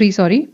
3, sorry.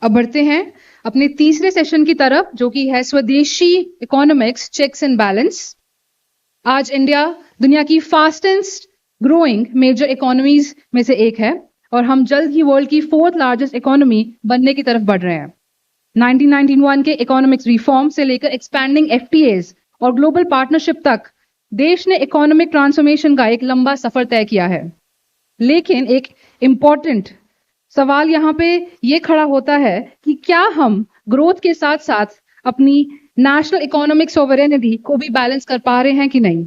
अब बढ़ते हैं अपने तीसरे सेशन की तरफ, जो कि है स्वदेशी इकोनॉमिक्स चेक्स एंड बैलेंस। आज इंडिया दुनिया की फास्टेस्ट ग्रोइंग मेजर इकोनॉमीज में से एक है और हम जल्द ही वर्ल्ड की 4th लार्जेस्ट इकोनॉमी बनने की तरफ बढ़ रहे हैं। 1991 के इकोनॉमिक्स रिफॉर्म से लेकर एक्सपैंडिंग एफटीएज और ग्लोबल पार्टनरशिप तक देश ने इकोनॉमिक ट्रांसफॉर्मेशन का एक लंबा सफर तय किया है। लेकिन एक इंपॉर्टेंट सवाल यहाँ पे ये खड़ा होता है कि क्या हम ग्रोथ के साथ साथ अपनी नेशनल इकोनॉमिक सोवरेनिटी को भी बैलेंस कर पा रहे हैं कि नहीं।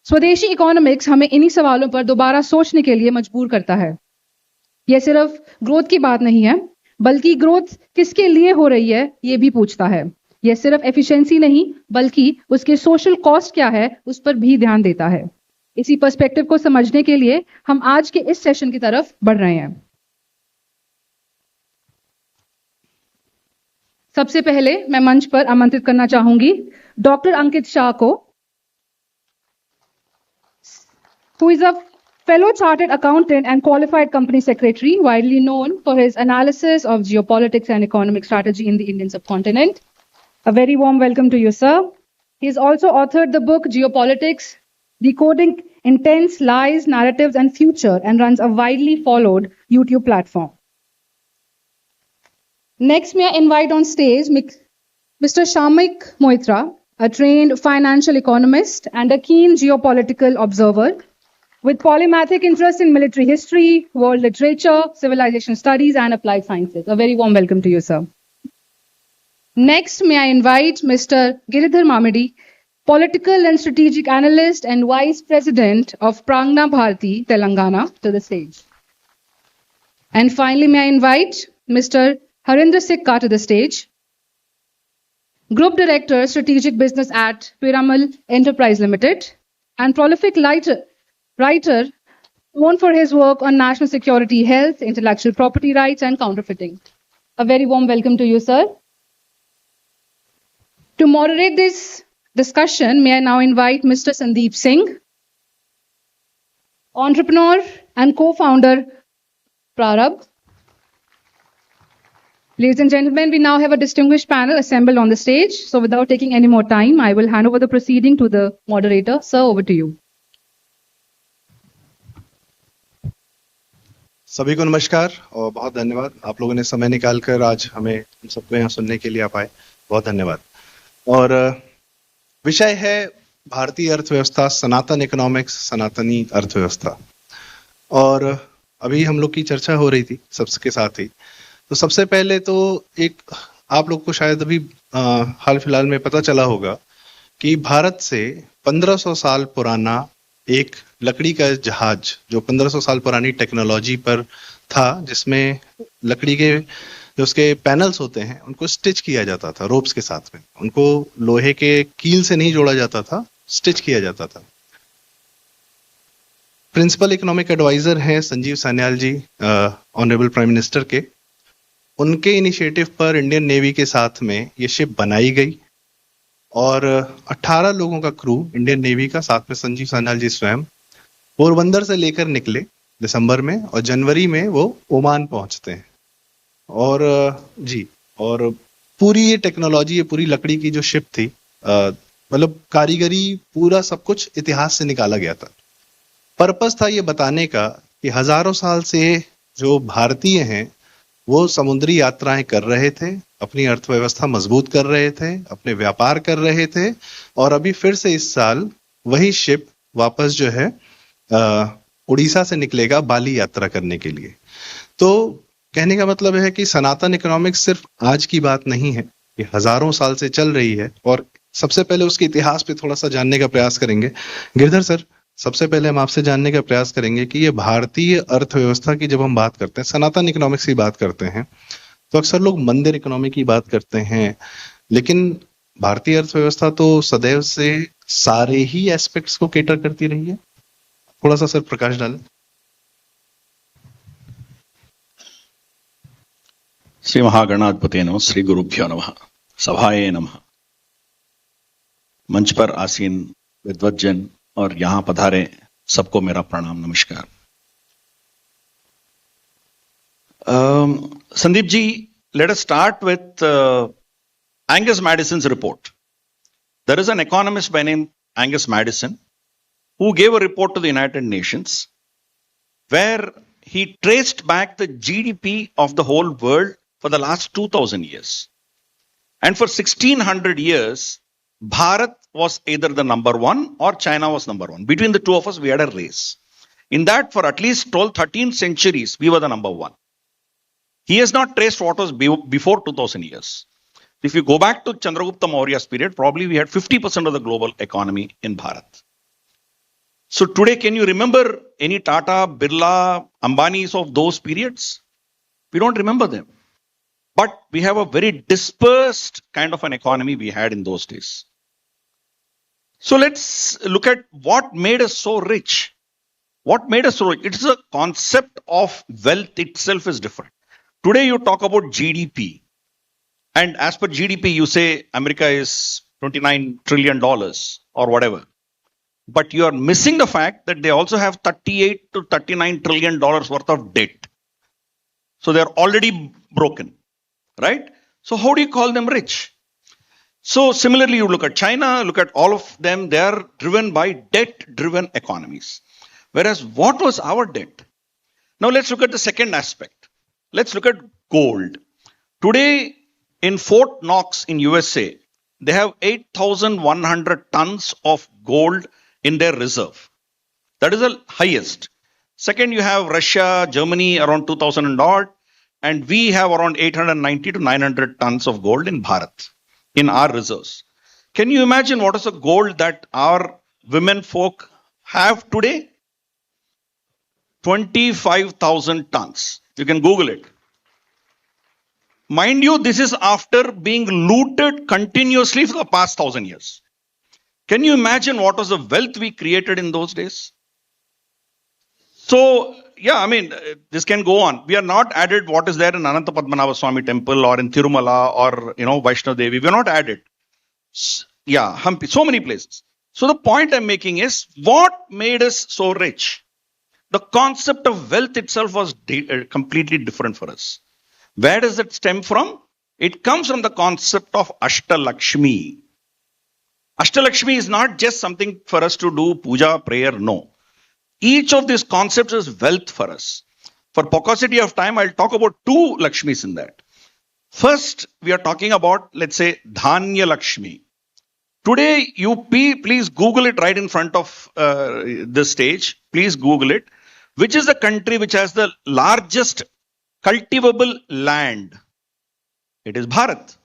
स्वदेशी इकोनॉमिक्स हमें इन्हीं सवालों पर दोबारा सोचने के लिए मजबूर करता है। यह सिर्फ ग्रोथ की बात नहीं है, बल्कि ग्रोथ किसके लिए हो रही है ये भी पूछता है। यह सिर्फ एफिशिएंसी नहीं, बल्कि उसके सोशल कॉस्ट क्या है उस पर भी ध्यान देता है। इसी पर्सपेक्टिव को समझने के लिए हम आज के इस सेशन की तरफ बढ़ रहे हैं। सबसे पहले मैं मंच पर आमंत्रित करना चाहूंगी डॉक्टर अंकित शाह को, who is a fellow chartered accountant and qualified company secretary, widely known for his analysis of geopolitics and economic strategy in the Indian subcontinent. A very warm welcome to you, sir. He has also authored the book Geopolitics, Decoding Intense Lies, Narratives and Future, and runs a widely followed YouTube platform. Next, may I invite on stage Mr. Shamik Moitra, a trained financial economist and a keen geopolitical observer with polymathic interest in military history, world literature, civilization studies, and applied sciences. A very warm welcome to you, sir. Next, may I invite Mr. Giridhar Mamidi, political and strategic analyst and vice president of Pragna Bharati, Telangana, to the stage. And finally, may I invite Mr. Harinder Sikka to the stage, Group Director, Strategic Business at Piramal Enterprise Limited, and prolific writer known for his work on national security, health, intellectual property rights, and counterfeiting. A very warm welcome to you, sir. To moderate this discussion, may I now invite Mr. Sandeep Singh, entrepreneur and co-founder, Prarabh. Ladies and gentlemen, we now have a distinguished panel assembled on the stage. So without taking any more time, I will hand over the proceeding to the moderator. Sir, over to you. सभी को नमस्कार और बहुत धन्यवाद। आप लोगों ने समय निकालकर आज हमें हम सबको यहाँ सुनने के लिए आप आए, बहुत धन्यवाद। और विषय है भारतीय अर्थव्यवस्था, सनातन इकोनॉमिक्स, सनातनी अर्थव्यवस्था। और अभी हम लोग की चर्चा हो रही थी सबके साथ ही। तो सबसे पहले तो एक आप लोग को शायद अभी हाल फिलहाल में पता चला होगा कि भारत से 1500 साल पुराना एक लकड़ी का जहाज, जो 1500 साल पुरानी टेक्नोलॉजी पर था, जिसमें लकड़ी के जो उसके पैनल्स होते हैं उनको स्टिच किया जाता था रोप्स के साथ में, उनको लोहे के कील से नहीं जोड़ा जाता था, स्टिच किया जाता था। प्रिंसिपल इकोनॉमिक एडवाइजर हैं संजीव सान्याल जी, ऑनरेबल प्राइम मिनिस्टर के। उनके इनिशिएटिव पर इंडियन नेवी के साथ में ये शिप बनाई गई और 18 लोगों का क्रू इंडियन नेवी का, साथ में संजीव सान्याल जी स्वयं पोरबंदर से लेकर निकले दिसंबर में, और जनवरी में वो ओमान पहुंचते हैं। और और पूरी ये टेक्नोलॉजी, ये पूरी लकड़ी की जो शिप थी, मतलब कारीगरी, पूरा सब कुछ इतिहास से निकाला गया था। पर्पस था ये बताने का कि हजारों साल से जो भारतीय हैं वो समुद्री यात्राएं कर रहे थे, अपनी अर्थव्यवस्था मजबूत कर रहे थे, अपने व्यापार कर रहे थे, और अभी फिर से इस साल वही शिप वापस जो है उड़ीसा से निकलेगा बाली यात्रा करने के लिए। तो कहने का मतलब है कि सनातन इकोनॉमिक्स सिर्फ आज की बात नहीं है, ये हजारों साल से चल रही है, और सबसे पहले उसके इतिहास पे थोड़ा सा जानने का प्रयास करेंगे। गिरधर सर, सबसे पहले हम आपसे जानने का प्रयास करेंगे कि ये भारतीय अर्थव्यवस्था की जब हम बात करते हैं, सनातन इकोनॉमिक्स की बात करते हैं, तो अक्सर लोग मंदिर इकोनॉमी की बात करते हैं, लेकिन भारतीय अर्थव्यवस्था तो सदैव से सारे ही एस्पेक्ट्स को केटर करती रही है। थोड़ा सा सर प्रकाश डालें। श्री महागणाधिपते नमः, श्री गुरुभ्यो नमः, सभाए नमः। मंच पर आसीन विद्वज्जन और यहां पधारे सबको मेरा प्रणाम, नमस्कार। Sandeep ji, let us start with Angus Madison's report. There is an economist by name Angus Madison who gave a report to the United Nations where he traced back the GDP of the whole world for the last 2000 years. And for 1600 years, Bharat was either the number one or China was number one. Between the two of us, we had a race. In that, for at least 12, 13 centuries, we were the number one. He has not traced what was before 2000 years. If you go back to Chandragupta Maurya's period, probably we had 50% of the global economy in Bharat. So today, can you remember any Tata, Birla, Ambanis of those periods? We don't remember them. But we have a very dispersed kind of an economy we had in those days. So let's look at what made us so rich. What made us so rich? It's a concept of wealth itself is different. Today you talk about GDP. And as per GDP, you say America is $29 trillion or whatever. But you are missing the fact that they also have $38 to $39 trillion worth of debt. So they are already broken, right? So how do you call them rich? So similarly, you look at China, look at all of them, they are driven by debt-driven economies. Whereas what was our debt? Now let's look at the second aspect. Let's look at gold. Today in Fort Knox in USA, they have 8,100 tons of gold in their reserve. That is the highest. Second, you have Russia, Germany around 2,000 and odd, and we have around 890 to 900 tons of gold in Bharat, in our reserves. Can you imagine what is the gold that our women folk have today? 25,000 tons. You can Google it. Mind you, this is after being looted continuously for the past 1,000 years. Can you imagine what was the wealth we created in those days? So, yeah, I mean, this can go on. We are not added what is there in Ananta Padmanabha Swami temple or in Tirumala or, Vaishnav Devi. We are not added. Yeah, Hampi, so many places. So the point I'm making is, what made us so rich? The concept of wealth itself was completely different for us. Where does it stem from? It comes from the concept of Ashtalakshmi. Ashtalakshmi is not just something for us to do puja, prayer, no. Each of these concepts is wealth for us. For paucity of time, I'll talk about two Lakshmis in that. First, we are talking about, let's say, Dhanya Lakshmi. Today, please Google it right in front of this stage. Please Google it. Which is the country which has the largest cultivable land? It is Bharat.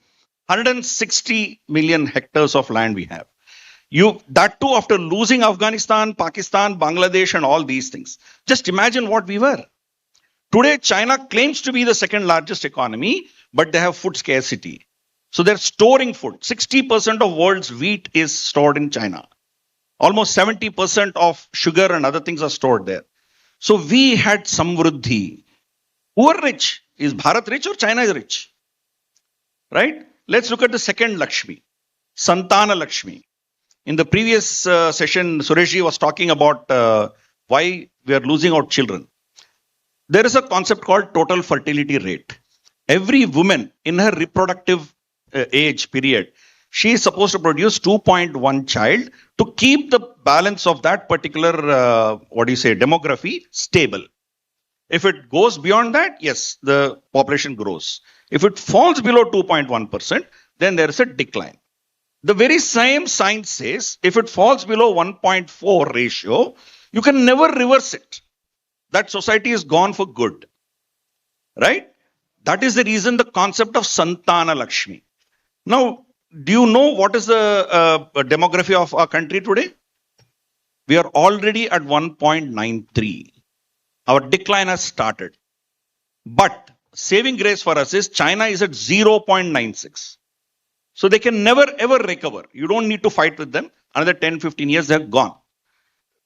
160 million hectares of land we have. That too after losing Afghanistan, Pakistan, Bangladesh and all these things. Just imagine what we were. Today, China claims to be the second largest economy, but they have food scarcity. So they're storing food. 60% of world's wheat is stored in China. Almost 70% of sugar and other things are stored there. So we had samvruddhi. Who are rich? Is Bharat rich or China is rich? Right? Let's look at the second Lakshmi, Santana Lakshmi. In the previous session, Sureshji was talking about why we are losing our children. There is a concept called total fertility rate. Every woman in her reproductive age period, she is supposed to produce 2.1 child to keep the balance of that particular, demography stable. If it goes beyond that, yes, the population grows. If it falls below 2.1%, then there is a decline. The very same science says, if it falls below 1.4 ratio, you can never reverse it. That society is gone for good. Right? That is the reason the concept of Santana Lakshmi. Now, do you know what is the demography of our country today? We are already at 1.93. Our decline has started. But saving grace for us is China is at 0.96. So they can never ever recover. You don't need to fight with them. Another 10, 15 years, they're gone.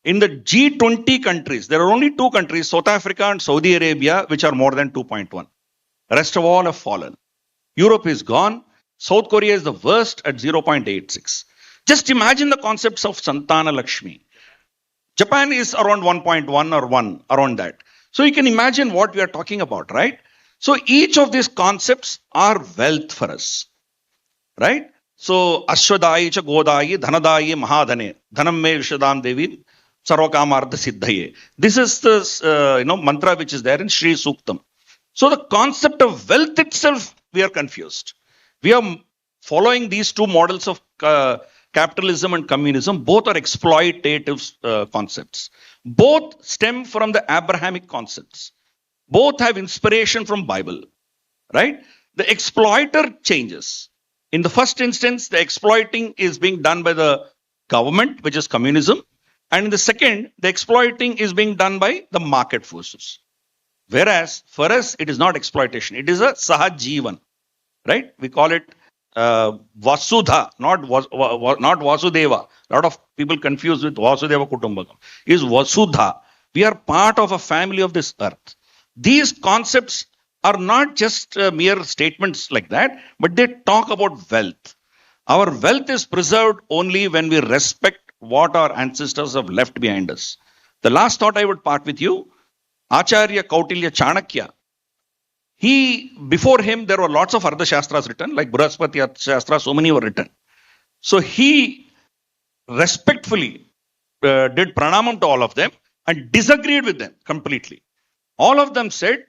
In the G20 countries, there are only two countries, South Africa and Saudi Arabia, which are more than 2.1. The rest of all have fallen. Europe is gone. South Korea is the worst at 0.86. Just imagine the concepts of Santana Lakshmi. Japan is around 1.1 or 1, around that. So you can imagine what we are talking about, right? So each of these concepts are wealth for us, right? So Ashwadayi cha Godayi Dhanadayi Mahadane Dhanam me Vishadam Devi Sarvakamartha Siddhaye. This is the mantra which is there in Sri Suktam. So the concept of wealth itself, we are confused. We are following these two models of capitalism and communism. Both are exploitative concepts. Both stem from the Abrahamic concepts. Both have inspiration from Bible, right? The exploiter changes. In the first instance, the exploiting is being done by the government, which is communism. And in the second, the exploiting is being done by the market forces. Whereas for us, it is not exploitation. It is a sahajivan, right? We call it Vasudha, not Vasudeva. A lot of people confuse with Vasudeva Kutumbakam. It is Vasudha. We are part of a family of this earth. These concepts are not just mere statements like that, but they talk about wealth. Our wealth is preserved only when we respect what our ancestors have left behind us. The last thought I would part with you, Acharya Kautilya Chanakya, before him, there were lots of Ardhashastras written, like Brihaspati Arthashastra, so many were written. So he respectfully did pranamam to all of them and disagreed with them completely. All of them said,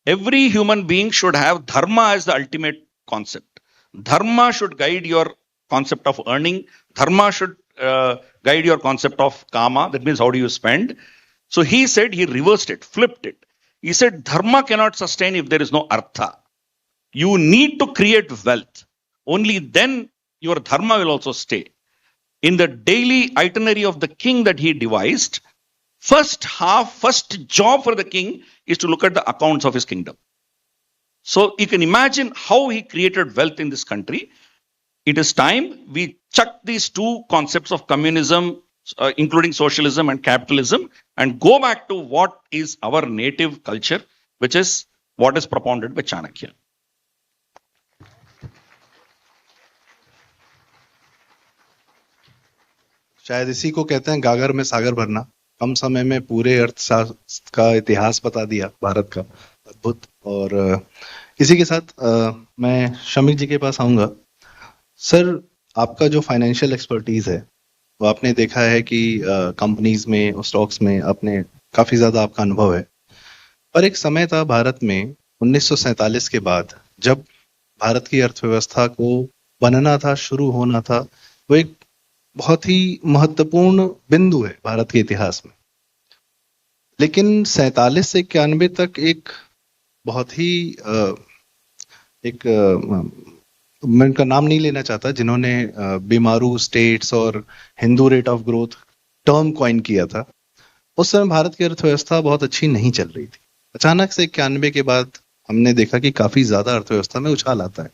every human being should have dharma as the ultimate concept. Dharma should guide your concept of earning. Dharma should guide your concept of kama. That means how do you spend. So he said, he reversed it, flipped it. He said, dharma cannot sustain if there is no artha. You need to create wealth. Only then your dharma will also stay. In the daily itinerary of the king that he devised, first job for the king is to look at the accounts of his kingdom. So you can imagine how he created wealth in this country. It is time we chuck these two concepts of communism, including socialism and capitalism, and go back to what is our native culture, which is what is propounded by Chanakya. शायद इसी को कहते हैं गागर में सागर भरना. कम समय में पूरे अर्थशास्त्र का इतिहास बता दिया भारत का. अद्भुत. और इसी के साथ मैं शमीक जी के पास आऊंगा. सर, आपका जो फाइनेंशियल एक्सपर्टीज है वो आपने देखा है कि कंपनीज में, स्टॉक्स में आपने काफी ज्यादा आपका अनुभव है. पर एक समय था भारत में 1947 के बाद, जब भारत की अर्थव्यवस्था को बनना था, शुरू होना था. वो एक बहुत ही महत्वपूर्ण बिंदु है भारत के इतिहास में. लेकिन 47 से 91 तक एक बहुत ही मैं उनका नाम नहीं लेना चाहता, जिन्होंने बीमारू स्टेट्स और Hindu rate of growth term coin किया था. उस समय भारत की अर्थव्यवस्था बहुत अच्छी नहीं चल रही थी. अचानक से 91 के बाद हमने देखा कि काफी ज्यादा अर्थव्यवस्था में उछाल आता है.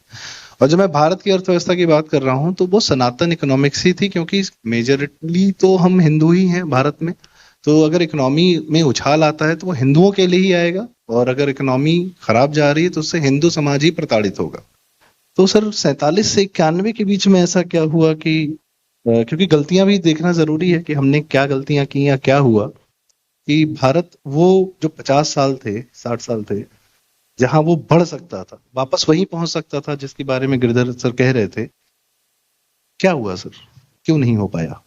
और जब मैं भारत की अर्थव्यवस्था की बात कर रहा हूं तो वो सनातन इकोनॉमिक्स ही थी, क्योंकि मेजॉरिटी तो हम हिंदू ही हैं भारत में. तो अगर इकोनॉमी में उछाल आता है तो वो हिंदुओं के लिए ही आएगा, और अगर इकोनॉमी खराब जा रही है तो उससे हिंदू समाज ही प्रताड़ित होगा. तो सर, 47 से 91 के बीच में ऐसा क्या हुआ कि क्योंकि गलतियां भी देखना जरूरी है कि हमने क्या गलतियां की या क्या हुआ कि भारत वो जो 50 साल थे, 60 साल थे, जहां वो बढ़ सकता था, वापस वहीं पहुंच सकता था जिसके बारे में गिरधर सर कह रहे थे. क्या हुआ सर, क्यों नहीं हो पाया?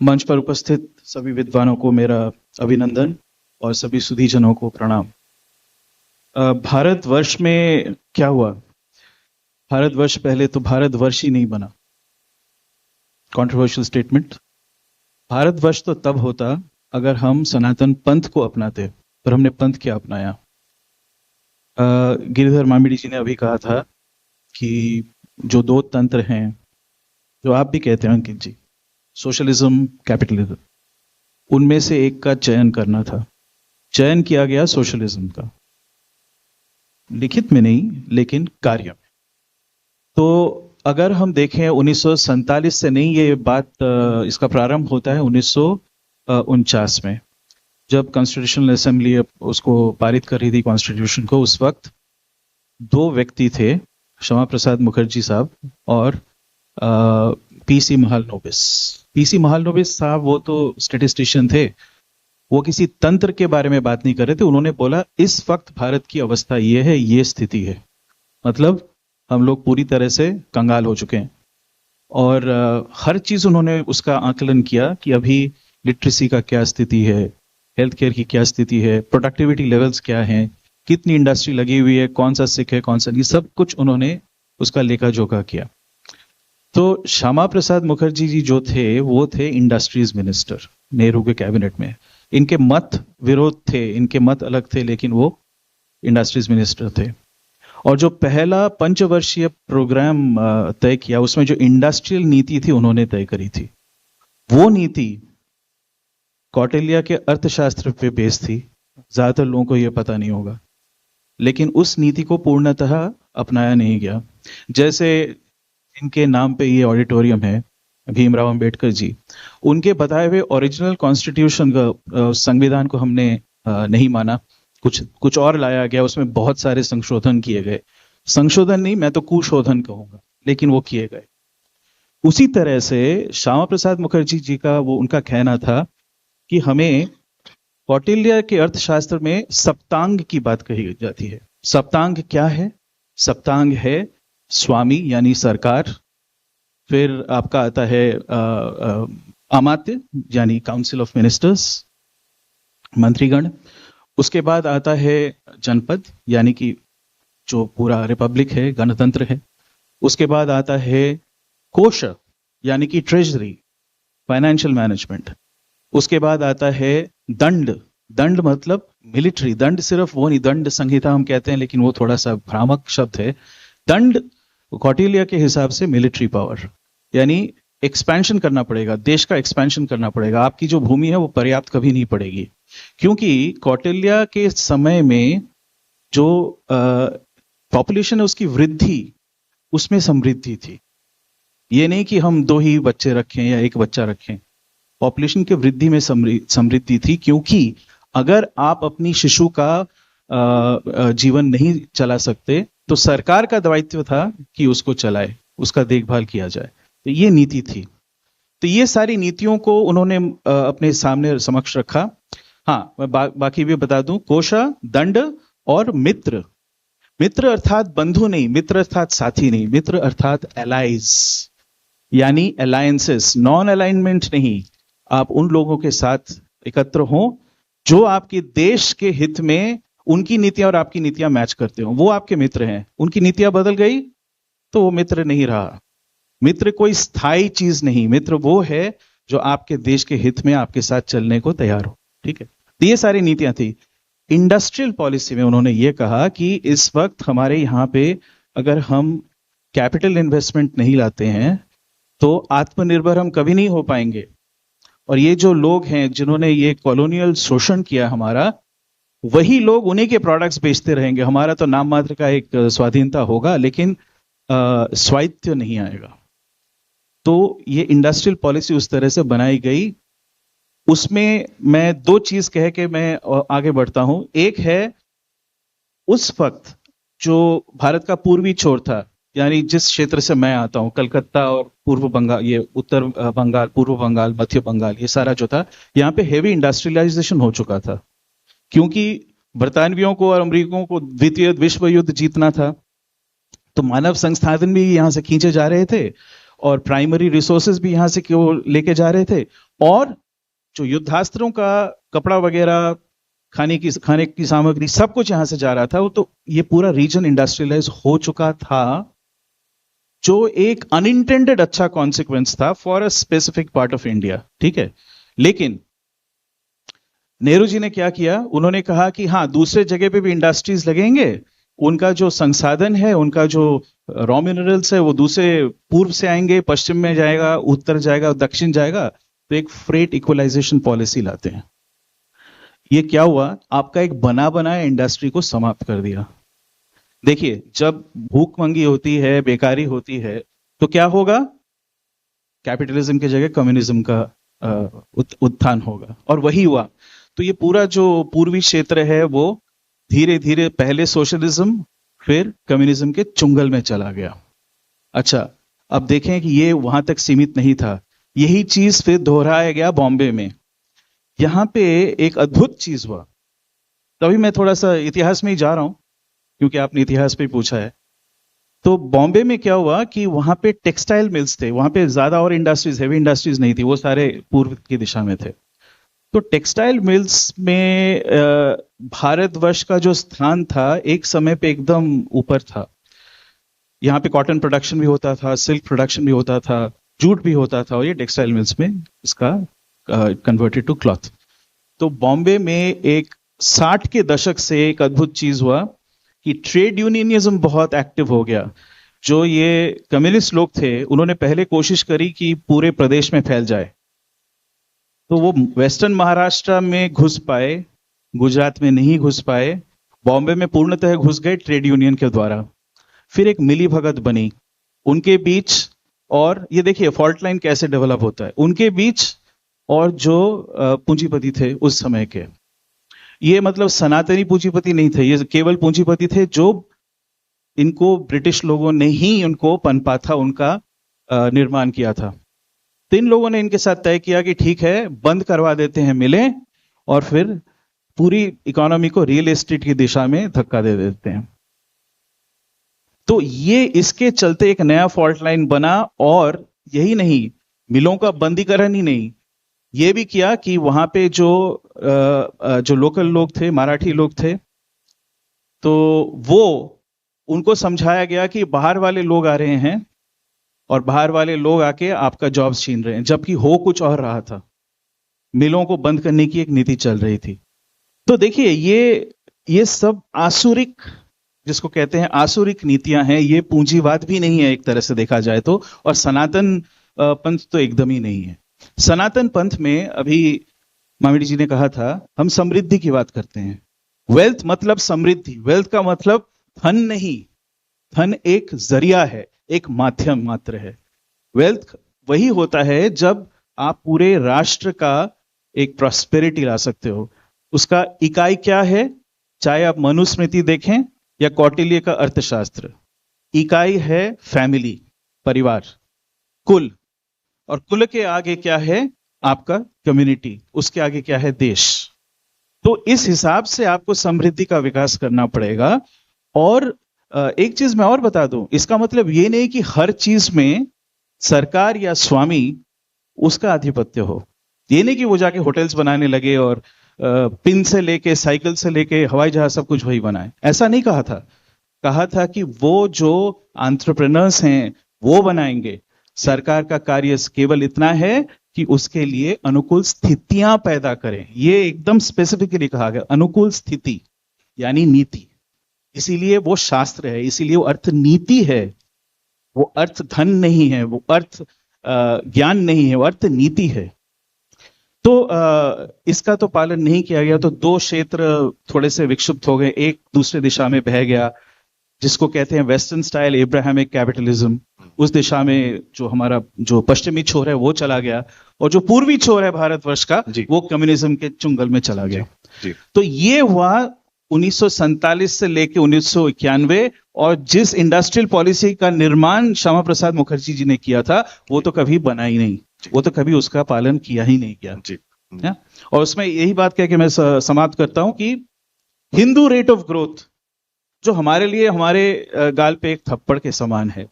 मंच पर उपस्थित सभी विद्वानों को मेरा अभिनंदन और सभी सुधीजनों को प्रणाम. भारतवर्ष में क्या हुआ? भारतवर्ष पहले तो भारतवर्ष ही नहीं बना. Controversial statement. भारतवर्ष तो तब होता अगर हम सनातन पंथ को अपनाते, पर हमने पंथ क्या अपनाया? गिरिधर मामिडी जी ने अभी कहा था कि जो दो तंत्र हैं, जो आप भी कहते हैं अंकित जी, सोशलिज्म, कैपिटलिज्म, उनमें से एक का चयन करना था। चयन किया गया सोशलिज्म का, लिखित में नहीं लेकिन कार्य में। तो अगर हम देखें 1947 से नहीं, ये बात इसका प्रारंभ होता है 1949 में, जब कॉन्स्टिट्यूशनल असेंबली उसको पारित कर रही थी कॉन्स्टिट्यूशन को। उस वक्त दो व्यक्ति थे, श्यामा प्रसाद मुखर्जी साहब और पीसी महालनोबिस। पीसी महालनोबिस साहब वो तो स्टैटिस्टिशियन थे, वो किसी तंत्र के बारे में बात नहीं कर रहे थे। उन्होंने बोला इस वक्त भारत की अवस्था ये है, ये स्थिति है, मतलब हम लोग पूरी तरह से कंगाल हो चुके हैं। और हर चीज उन्होंने उसका आकलन किया कि अभी लिटरेसी का क्या स्थिति है, हेल्थ केयर की क्या स्थिति है, प्रोडक्टिविटी लेवल्स क्या हैं, कितनी इंडस्ट्री लगी हुई है, कौन सा सिख है कौन सा नहीं, सब कुछ उन्होंने उसका लेखा जोखा किया। तो श्यामा प्रसाद मुखर्जी जी जो थे वो थे इंडस्ट्रीज मिनिस्टर नेहरू के कैबिनेट में। इनके मत विरोध थे, इनके मत अलग थे, लेकिन वो इंडस्ट्रीज मिनिस्टर थे। और जो पहला पंचवर्षीय प्रोग्राम तय किया, उसमें जो इंडस्ट्रियल नीति थी उन्होंने तय करी थी। वो नीति कौटिल्य के अर्थशास्त्र पे बेस थी, ज्यादातर लोगों को यह पता नहीं होगा, लेकिन उस नीति को पूर्णतः अपनाया नहीं गया। जैसे इनके नाम पे ये ऑडिटोरियम है, भीमराव अंबेडकर जी, उनके बताए हुए ओरिजिनल कॉन्स्टिट्यूशन का, संविधान को हमने नहीं माना, कुछ और लाया गया, उसमें बहुत सारे संशोधन किए गए। संशोधन नहीं, मैं तो कुशोधन कहूंगा, लेकिन वो किए गए। उसी तरह से श्यामा प्रसाद मुखर्जी जी का वो उनका कहना था कि हमें कौटिल्य के अर्थशास्त्र में सप्तांग की बात कही जाती है। सप्तांग क्या है? सप्तांग है स्वामी यानी सरकार, फिर आपका आता है अमात्य यानी काउंसिल ऑफ मिनिस्टर्स, मंत्रीगण, उसके बाद आता है जनपद यानी कि जो पूरा रिपब्लिक है, गणतंत्र है, उसके बाद आता है कोश यानी कि ट्रेजरी, फाइनेंशियल मैनेजमेंट, उसके बाद आता है दंड, दंड मतलब मिलिट्री, दंड सिर्फ वो नहीं, दंड संहिता हम कहते हैं लेकिन वो थोड़ा सा भ्रामक शब्द है। दंड कौटिल्य के हिसाब से मिलिट्री पावर, यानी एक्सपेंशन करना पड़ेगा, देश का एक्सपेंशन करना पड़ेगा, आपकी जो भूमि है वो पर्याप्त कभी नहीं पड़ेगी। क्योंकि कौटिल्य के समय में जो पॉपुलेशन है उसकी वृद्धि, उसमें समृद्धि थी। ये नहीं कि हम 2 ही बच्चे रखें या 1 बच्चा रखें, पॉपुलेशन के वृद्धि में समृद्धि थी। क्योंकि अगर आप अपनी शिशु का जीवन नहीं चला सकते तो सरकार का दायित्व था कि उसको चलाए, उसका देखभाल किया जाए। तो ये नीति थी। तो ये सारी नीतियों को उन्होंने अपने सामने समक्ष रखा। हाँ, मैं बाकी भी बता दूं, कोशा, दंड और मित्र। मित्र अर्थात बंधु नहीं, मित्र अर्थात साथी नहीं, मित्र अर्थात एलाइज यानी अलायंसेस, नॉन अलाइनमेंट नहीं। आप उन लोगों के साथ एकत्र हों जो आपके देश के हित में, उनकी नीतियां और आपकी नीतियां मैच करते हो, वो आपके मित्र हैं। उनकी नीतियां बदल गई तो वो मित्र नहीं रहा। मित्र कोई स्थायी चीज नहीं, मित्र वो है जो आपके देश के हित में आपके साथ चलने को तैयार हो। ठीक है, तो ये सारी नीतियां थी। इंडस्ट्रियल पॉलिसी में उन्होंने ये कहा कि इस वक्त हमारे यहाँ पे अगर हम कैपिटल इन्वेस्टमेंट नहीं लाते हैं तो आत्मनिर्भर हम कभी नहीं हो पाएंगे। और ये जो लोग हैं जिन्होंने ये कॉलोनियल शोषण किया हमारा, वही लोग उन्हीं के प्रोडक्ट्स बेचते रहेंगे। हमारा तो नाम मात्र का एक स्वाधीनता होगा लेकिन स्वायत्त नहीं आएगा। तो ये इंडस्ट्रियल पॉलिसी उस तरह से बनाई गई। उसमें मैं 2 चीज कह के मैं आगे बढ़ता हूं। एक है उस वक्त जो भारत का पूर्वी छोर था, यानी जिस क्षेत्र से मैं आता हूं, कलकत्ता और पूर्व बंगाल, ये उत्तर बंगाल, पूर्व बंगाल, मध्य बंगाल, ये सारा जो था, यहाँ पे हेवी इंडस्ट्रियलाइजेशन हो चुका था। क्योंकि बरतानवियों को और अमरीकियों को द्वितीय विश्व युद्ध जीतना था, तो मानव संसाधन भी यहाँ से खींचे जा रहे थे और प्राइमरी रिसोर्सेज भी यहाँ से लेके जा रहे थे, और जो युद्धास्त्रों का कपड़ा वगैरह, खाने की सामग्री, सब कुछ यहाँ से जा रहा था। तो ये पूरा रीजन इंडस्ट्रियलाइज हो चुका था, जो एक अनइंटेंडेड अच्छा कॉन्सिक्वेंस था for a specific part of India. ठीक है, लेकिन नेहरू जी ने क्या किया, उन्होंने कहा कि हाँ, दूसरे जगह पे भी इंडस्ट्रीज लगेंगे, उनका जो संसाधन है, उनका जो रॉ मिनरल्स है वो दूसरे पूर्व से आएंगे, पश्चिम में जाएगा, उत्तर जाएगा, दक्षिण जाएगा, तो एक फ्रेट इक्वलाइजेशन पॉलिसी लाते हैं। ये क्या हुआ, आपका एक बना बनाया इंडस्ट्री को समाप्त कर दिया। देखिए जब भूखमंगी होती है, बेकारी होती है, तो क्या होगा, कैपिटलिज्म की जगह कम्युनिज्म का उत्थान होगा, और वही हुआ। तो ये पूरा जो पूर्वी क्षेत्र है वो धीरे धीरे पहले सोशलिज्म फिर कम्युनिज्म के चुंगल में चला गया। अच्छा, अब देखें कि ये वहां तक सीमित नहीं था, यही चीज फिर दोहराया गया बॉम्बे में। यहां पे एक अद्भुत चीज हुआ, तभी मैं थोड़ा सा इतिहास में ही जा रहा हूं क्योंकि आपने इतिहास पे पूछा है। तो बॉम्बे में क्या हुआ कि वहां पे टेक्सटाइल मिल्स थे, वहां पे ज्यादा और इंडस्ट्रीज, हेवी इंडस्ट्रीज नहीं थी, वो सारे पूर्व की दिशा में थे। तो टेक्सटाइल मिल्स में भारतवर्ष का जो स्थान था एक समय पे एकदम ऊपर था। यहाँ पे कॉटन प्रोडक्शन भी होता था, सिल्क प्रोडक्शन भी होता था, जूट भी होता था, और ये टेक्सटाइल मिल्स में इसका कन्वर्टेड टू क्लॉथ। तो बॉम्बे में एक 60 के दशक से एक अद्भुत चीज हुआ कि ट्रेड यूनियनिज्म बहुत एक्टिव हो गया। जो ये कम्युनिस्ट लोग थे उन्होंने पहले कोशिश करी कि पूरे प्रदेश में फैल जाए, तो वो वेस्टर्न महाराष्ट्र में घुस पाए, गुजरात में नहीं घुस पाए, बॉम्बे में पूर्णतः घुस गए ट्रेड यूनियन के द्वारा। फिर एक मिली भगत बनी उनके बीच, और ये देखिए फॉल्ट लाइन कैसे डेवलप होता है उनके बीच और जो पूंजीपति थे उस समय के। ये मतलब सनातनी पूंजीपति नहीं थे, ये केवल पूंजीपति थे जो इनको ब्रिटिश लोगों ने ही उनको पनपा था, उनका निर्माण किया था। तो इन लोगों ने इनके साथ तय किया कि ठीक है बंद करवा देते हैं मिलें, और फिर पूरी इकोनॉमी को रियल एस्टेट की दिशा में धक्का दे देते हैं। तो ये इसके चलते एक नया फॉल्ट लाइन बना, और यही नहीं, मिलों का बंदीकरण ही नहीं, ये भी किया कि वहां पे जो लोकल लोग थे, मराठी लोग थे, तो वो उनको समझाया गया कि बाहर वाले लोग आ रहे हैं और बाहर वाले लोग आके आपका जॉब छीन रहे हैं, जबकि हो कुछ और रहा था। मिलों को बंद करने की एक नीति चल रही थी। तो देखिए ये सब आसुरिक, जिसको कहते हैं आसुरिक नीतियां हैं, ये पूंजीवाद भी नहीं है एक तरह से देखा जाए तो, और सनातन पंथ तो एकदम ही नहीं है। सनातन पंथ में अभी मामिडी जी ने कहा था हम समृद्धि की बात करते हैं। वेल्थ मतलब समृद्धि, वेल्थ का मतलब धन नहीं, धन एक जरिया है, एक माध्यम मात्र है। वेल्थ वही होता है जब आप पूरे राष्ट्र का एक प्रॉस्पेरिटी ला सकते हो। उसका इकाई क्या है, चाहे आप मनुस्मृति देखें या कौटिल्य का अर्थशास्त्र, इकाई है फैमिली, परिवार, कुल, और कुल के आगे क्या है आपका कम्युनिटी, उसके आगे क्या है देश। तो इस हिसाब से आपको समृद्धि का विकास करना पड़ेगा। और एक चीज मैं और बता दूं, इसका मतलब ये नहीं कि हर चीज में सरकार या स्वामी उसका आधिपत्य हो। ये नहीं कि वो जाके होटल्स बनाने लगे और पिन से लेके साइकिल से लेके हवाई जहाज सब कुछ वही बनाए, ऐसा नहीं कहा था। कहा था कि वो जो एंटरप्रेन्योर्स हैं वो बनाएंगे। सरकार का कार्य केवल इतना है कि उसके लिए अनुकूल स्थितियां पैदा करें। ये एकदम स्पेसिफिकली कहा गया, अनुकूल स्थिति यानी नीति। इसीलिए वो शास्त्र है, इसीलिए वो अर्थ नीति है। वो अर्थ धन नहीं है, वो अर्थ ज्ञान नहीं है, वो अर्थ नीति है। तो इसका तो पालन नहीं किया गया, तो दो क्षेत्र थोड़े से विक्षिप्त हो गए, एक दूसरे दिशा में बह गया, जिसको कहते हैं वेस्टर्न स्टाइल एब्राहमिक कैपिटलिज्म। उस दिशा में जो हमारा जो पश्चिमी छोर है वो चला गया, और जो पूर्वी छोर है भारतवर्ष का वो कम्युनिज्म के चुंगल में चला गया। जी। तो ये हुआ 1947 से लेके 1991, और जिस इंडस्ट्रियल पॉलिसी का निर्माण श्यामा प्रसाद मुखर्जी जी ने किया था वो तो कभी बना ही नहीं, वो तो कभी उसका पालन किया ही नहीं गया। जी। और उसमें यही बात कह के मैं समाप्त करता हूं कि हिंदू रेट ऑफ ग्रोथ जो हमारे लिए हमारे गाल पे एक थप्पड़ के समान है।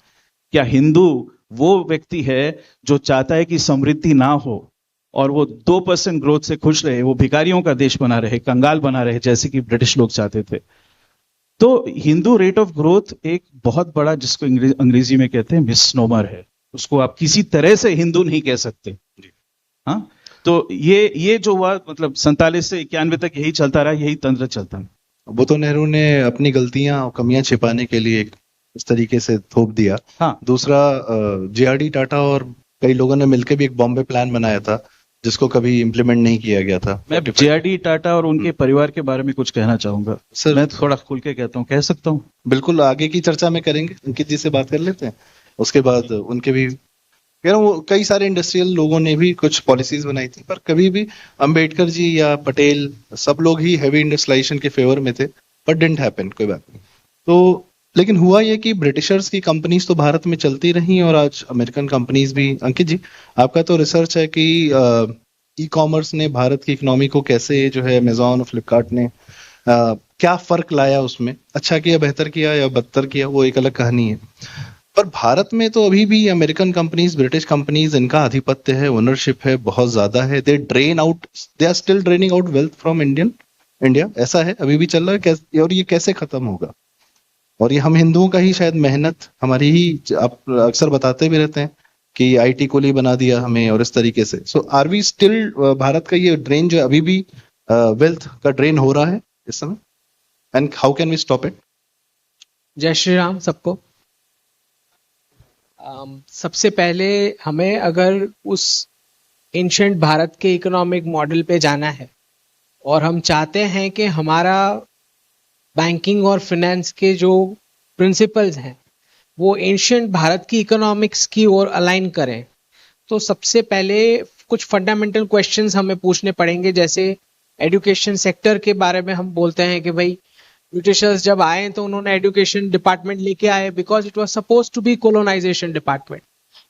क्या हिंदू वो व्यक्ति है जो चाहता है कि समृद्धि ना हो और वो 2% ग्रोथ से खुश रहे, वो भिखारियों का देश बना रहे, कंगाल बना रहे, जैसे कि ब्रिटिश लोग चाहते थे? तो हिंदू रेट ऑफ ग्रोथ एक बहुत बड़ा, जिसको अंग्रेजी में कहते हैं मिसनोमर है। उसको आप किसी तरह से हिंदू नहीं कह सकते। हाँ, तो ये जो हुआ, मतलब 47 से 91 तक यही चलता रहा, यही तंत्र चलता रहा। वो तो नेहरू ने अपनी गलतियां और कमियां छिपाने के लिए एक इस तरीके से थोप दिया। हाँ। दूसरा, जेआरडी टाटा और कई लोगों ने मिलकर भी एक बॉम्बे प्लान बनाया था जिसको कभी इम्प्लीमेंट नहीं किया गया था। मैं जेआरडी टाटा और उनके परिवार के बारे में कुछ कहना चाहूंगा सर, मैं थोड़ा खुल के कहता हूँ, कह सकता हूँ? बिल्कुल, आगे की चर्चा में करेंगे, अंकित जी से बात कर लेते हैं, उसके बाद उनके भी कह रहा हूँ कई सारे इंडस्ट्रियल लोगों ने भी कुछ पॉलिसीज बनाई थी, पर कभी भी अंबेडकर जी या पटेल सब लोग ही हैवी इंडस्ट्रियलाइजेशन के फेवर में थे, बट डिडंट हैपन, कोई बात नहीं। तो लेकिन हुआ ये कि ब्रिटिशर्स की कंपनीज तो भारत में चलती रही और आज अमेरिकन कंपनीज भी। अंकित जी, आपका तो रिसर्च है कि ई कॉमर्स ने भारत की इकोनॉमी को कैसे जो है अमेजॉन और फ्लिपकार्ट ने क्या फर्क लाया, उसमें अच्छा किया, बेहतर किया या बदतर किया, वो एक अलग कहानी है। पर भारत में तो अभी भी अमेरिकन कंपनीज, ब्रिटिश कंपनीज, इनका आधिपत्य है, ओनरशिप है, बहुत ज्यादा है। They are still draining out wealth from India, ऐसा है, अभी भी चल रहा है। और ये कैसे खत्म होगा? और ये हम हिंदुओं का ही शायद मेहनत, हमारी ही, आप अक्सर बताते भी रहते हैं कि आईटी कुली बना दिया हमें और इस तरीके से। सो आर वी स्टिल, भारत का ये ड्रेन जो अभी भी वेल्थ का ड्रेन हो रहा है इस समय, and how can we stop it? जय श्री राम सबको। सबसे पहले हमें अगर उस एंशिएंट भारत के इकोनॉमिक मॉडल पे जाना है और हम चाहते हैं कि हमारा बैंकिंग और फिनेंस के जो प्रिंसिपल्स हैं वो एंशिएंट भारत की इकोनॉमिक्स की ओर अलाइन करें, तो सबसे पहले कुछ फंडामेंटल क्वेश्चंस हमें पूछने पड़ेंगे। जैसे एजुकेशन सेक्टर के बारे में हम बोलते हैं कि भाई ब्रिटिशर्स जब आए तो उन्होंने एजुकेशन डिपार्टमेंट लेके आए because it was suppose to be colonisation department,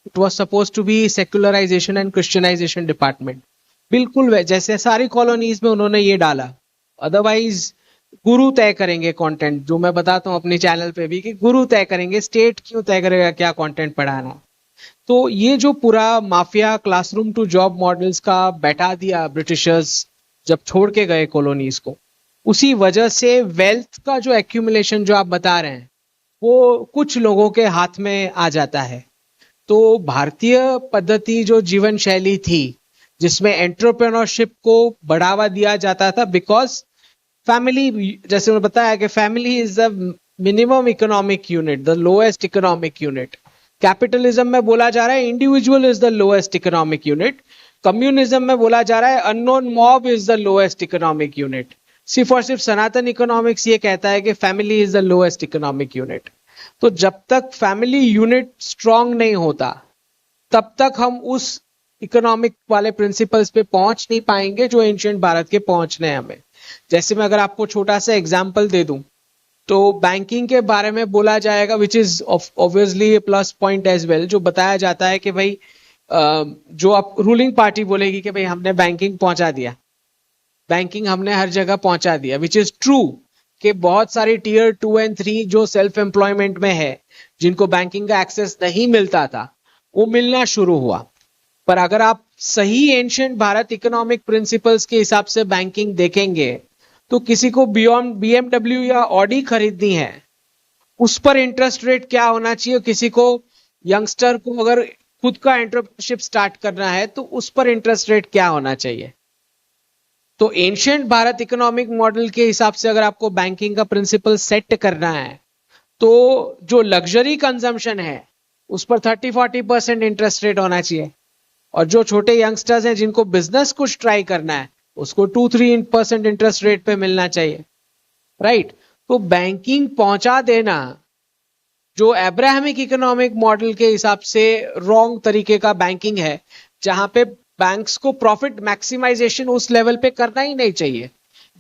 it was suppose to be secularisation and christianisation department. बिल्कुल जैसे सारी कॉलोनीज में उन्होंने ये डाला। अदरवाइज गुरु तय करेंगे कंटेंट, जो मैं बताता हूँ अपने चैनल पे भी कि गुरु तय करेंगे, स्टेट क्यों तय करेगा क्या कंटेंट पढ़ाना। तो ये जो पूरा mafia classroom to job models का बैठा दिया ब्रिटिशर्स जब छोड़ के गए कॉलोनीज को, उसी वजह से वेल्थ का जो एक्यूमुलेशन जो आप बता रहे हैं वो कुछ लोगों के हाथ में आ जाता है। तो भारतीय पद्धति जो जीवन शैली थी जिसमें एंटरप्रेन्योरशिप को बढ़ावा दिया जाता था, बिकॉज फैमिली, जैसे मैंने बताया कि family is the minimum economic unit, the lowest economic unit. Capitalism में बोला जा रहा है individual is the lowest economic unit, communism में बोला जा रहा है unknown mob is the lowest economic unit. सिर्फ और सिर्फ सनातन इकोनॉमिक्स ये कहता है कि family is the lowest economic unit. तो जब तक फैमिली यूनिट स्ट्रांग नहीं होता तब तक हम उस इकोनॉमिक वाले प्रिंसिपल्स पे पहुंच नहीं पाएंगे जो एंशिएंट भारत के पहुंचने हैं हमें। जैसे मैं अगर आपको छोटा सा एग्जांपल दे दूं तो बैंकिंग के बारे में बोला जाएगा, which is obviously a plus point as well, जो बताया जाता है कि भाई जो आप रूलिंग पार्टी बोलेगी कि भाई हमने बैंकिंग पहुंचा दिया, बैंकिंग हमने हर जगह पहुंचा दिया, विच इज ट्रू कि बहुत सारी टीयर 2 एंड 3 जो सेल्फ एम्प्लॉयमेंट में है जिनको बैंकिंग का एक्सेस नहीं मिलता था वो मिलना शुरू हुआ। पर अगर आप सही एंशिएंट भारत इकोनॉमिक प्रिंसिपल्स के हिसाब से बैंकिंग देखेंगे तो किसी को बियॉन्ड BMW या ऑडी खरीदनी है उस पर इंटरेस्ट रेट क्या होना चाहिए, किसी को यंगस्टर को अगर खुद का एंटरप्रेन्योरशिप स्टार्ट करना है तो उस पर इंटरेस्ट रेट क्या होना चाहिए। तो एंशिएंट भारत इकोनॉमिक मॉडल के हिसाब से अगर आपको बैंकिंग का प्रिंसिपल सेट करना है तो जो लग्जरी कंजम्पशन है उस पर 30-40% इंटरेस्ट रेट होना चाहिए, और जो छोटे यंगस्टर्स हैं जिनको बिजनेस कुछ ट्राई करना है उसको 2-3% इंटरेस्ट रेट पे मिलना चाहिए, राइट। तो बैंकिंग पहुंचा देना जो अब्राहमिक इकोनॉमिक मॉडल के हिसाब से रॉन्ग तरीके का बैंकिंग है, जहां पे बैंक्स को प्रॉफिट मैक्सिमाइजेशन उस लेवल पे करना ही नहीं चाहिए,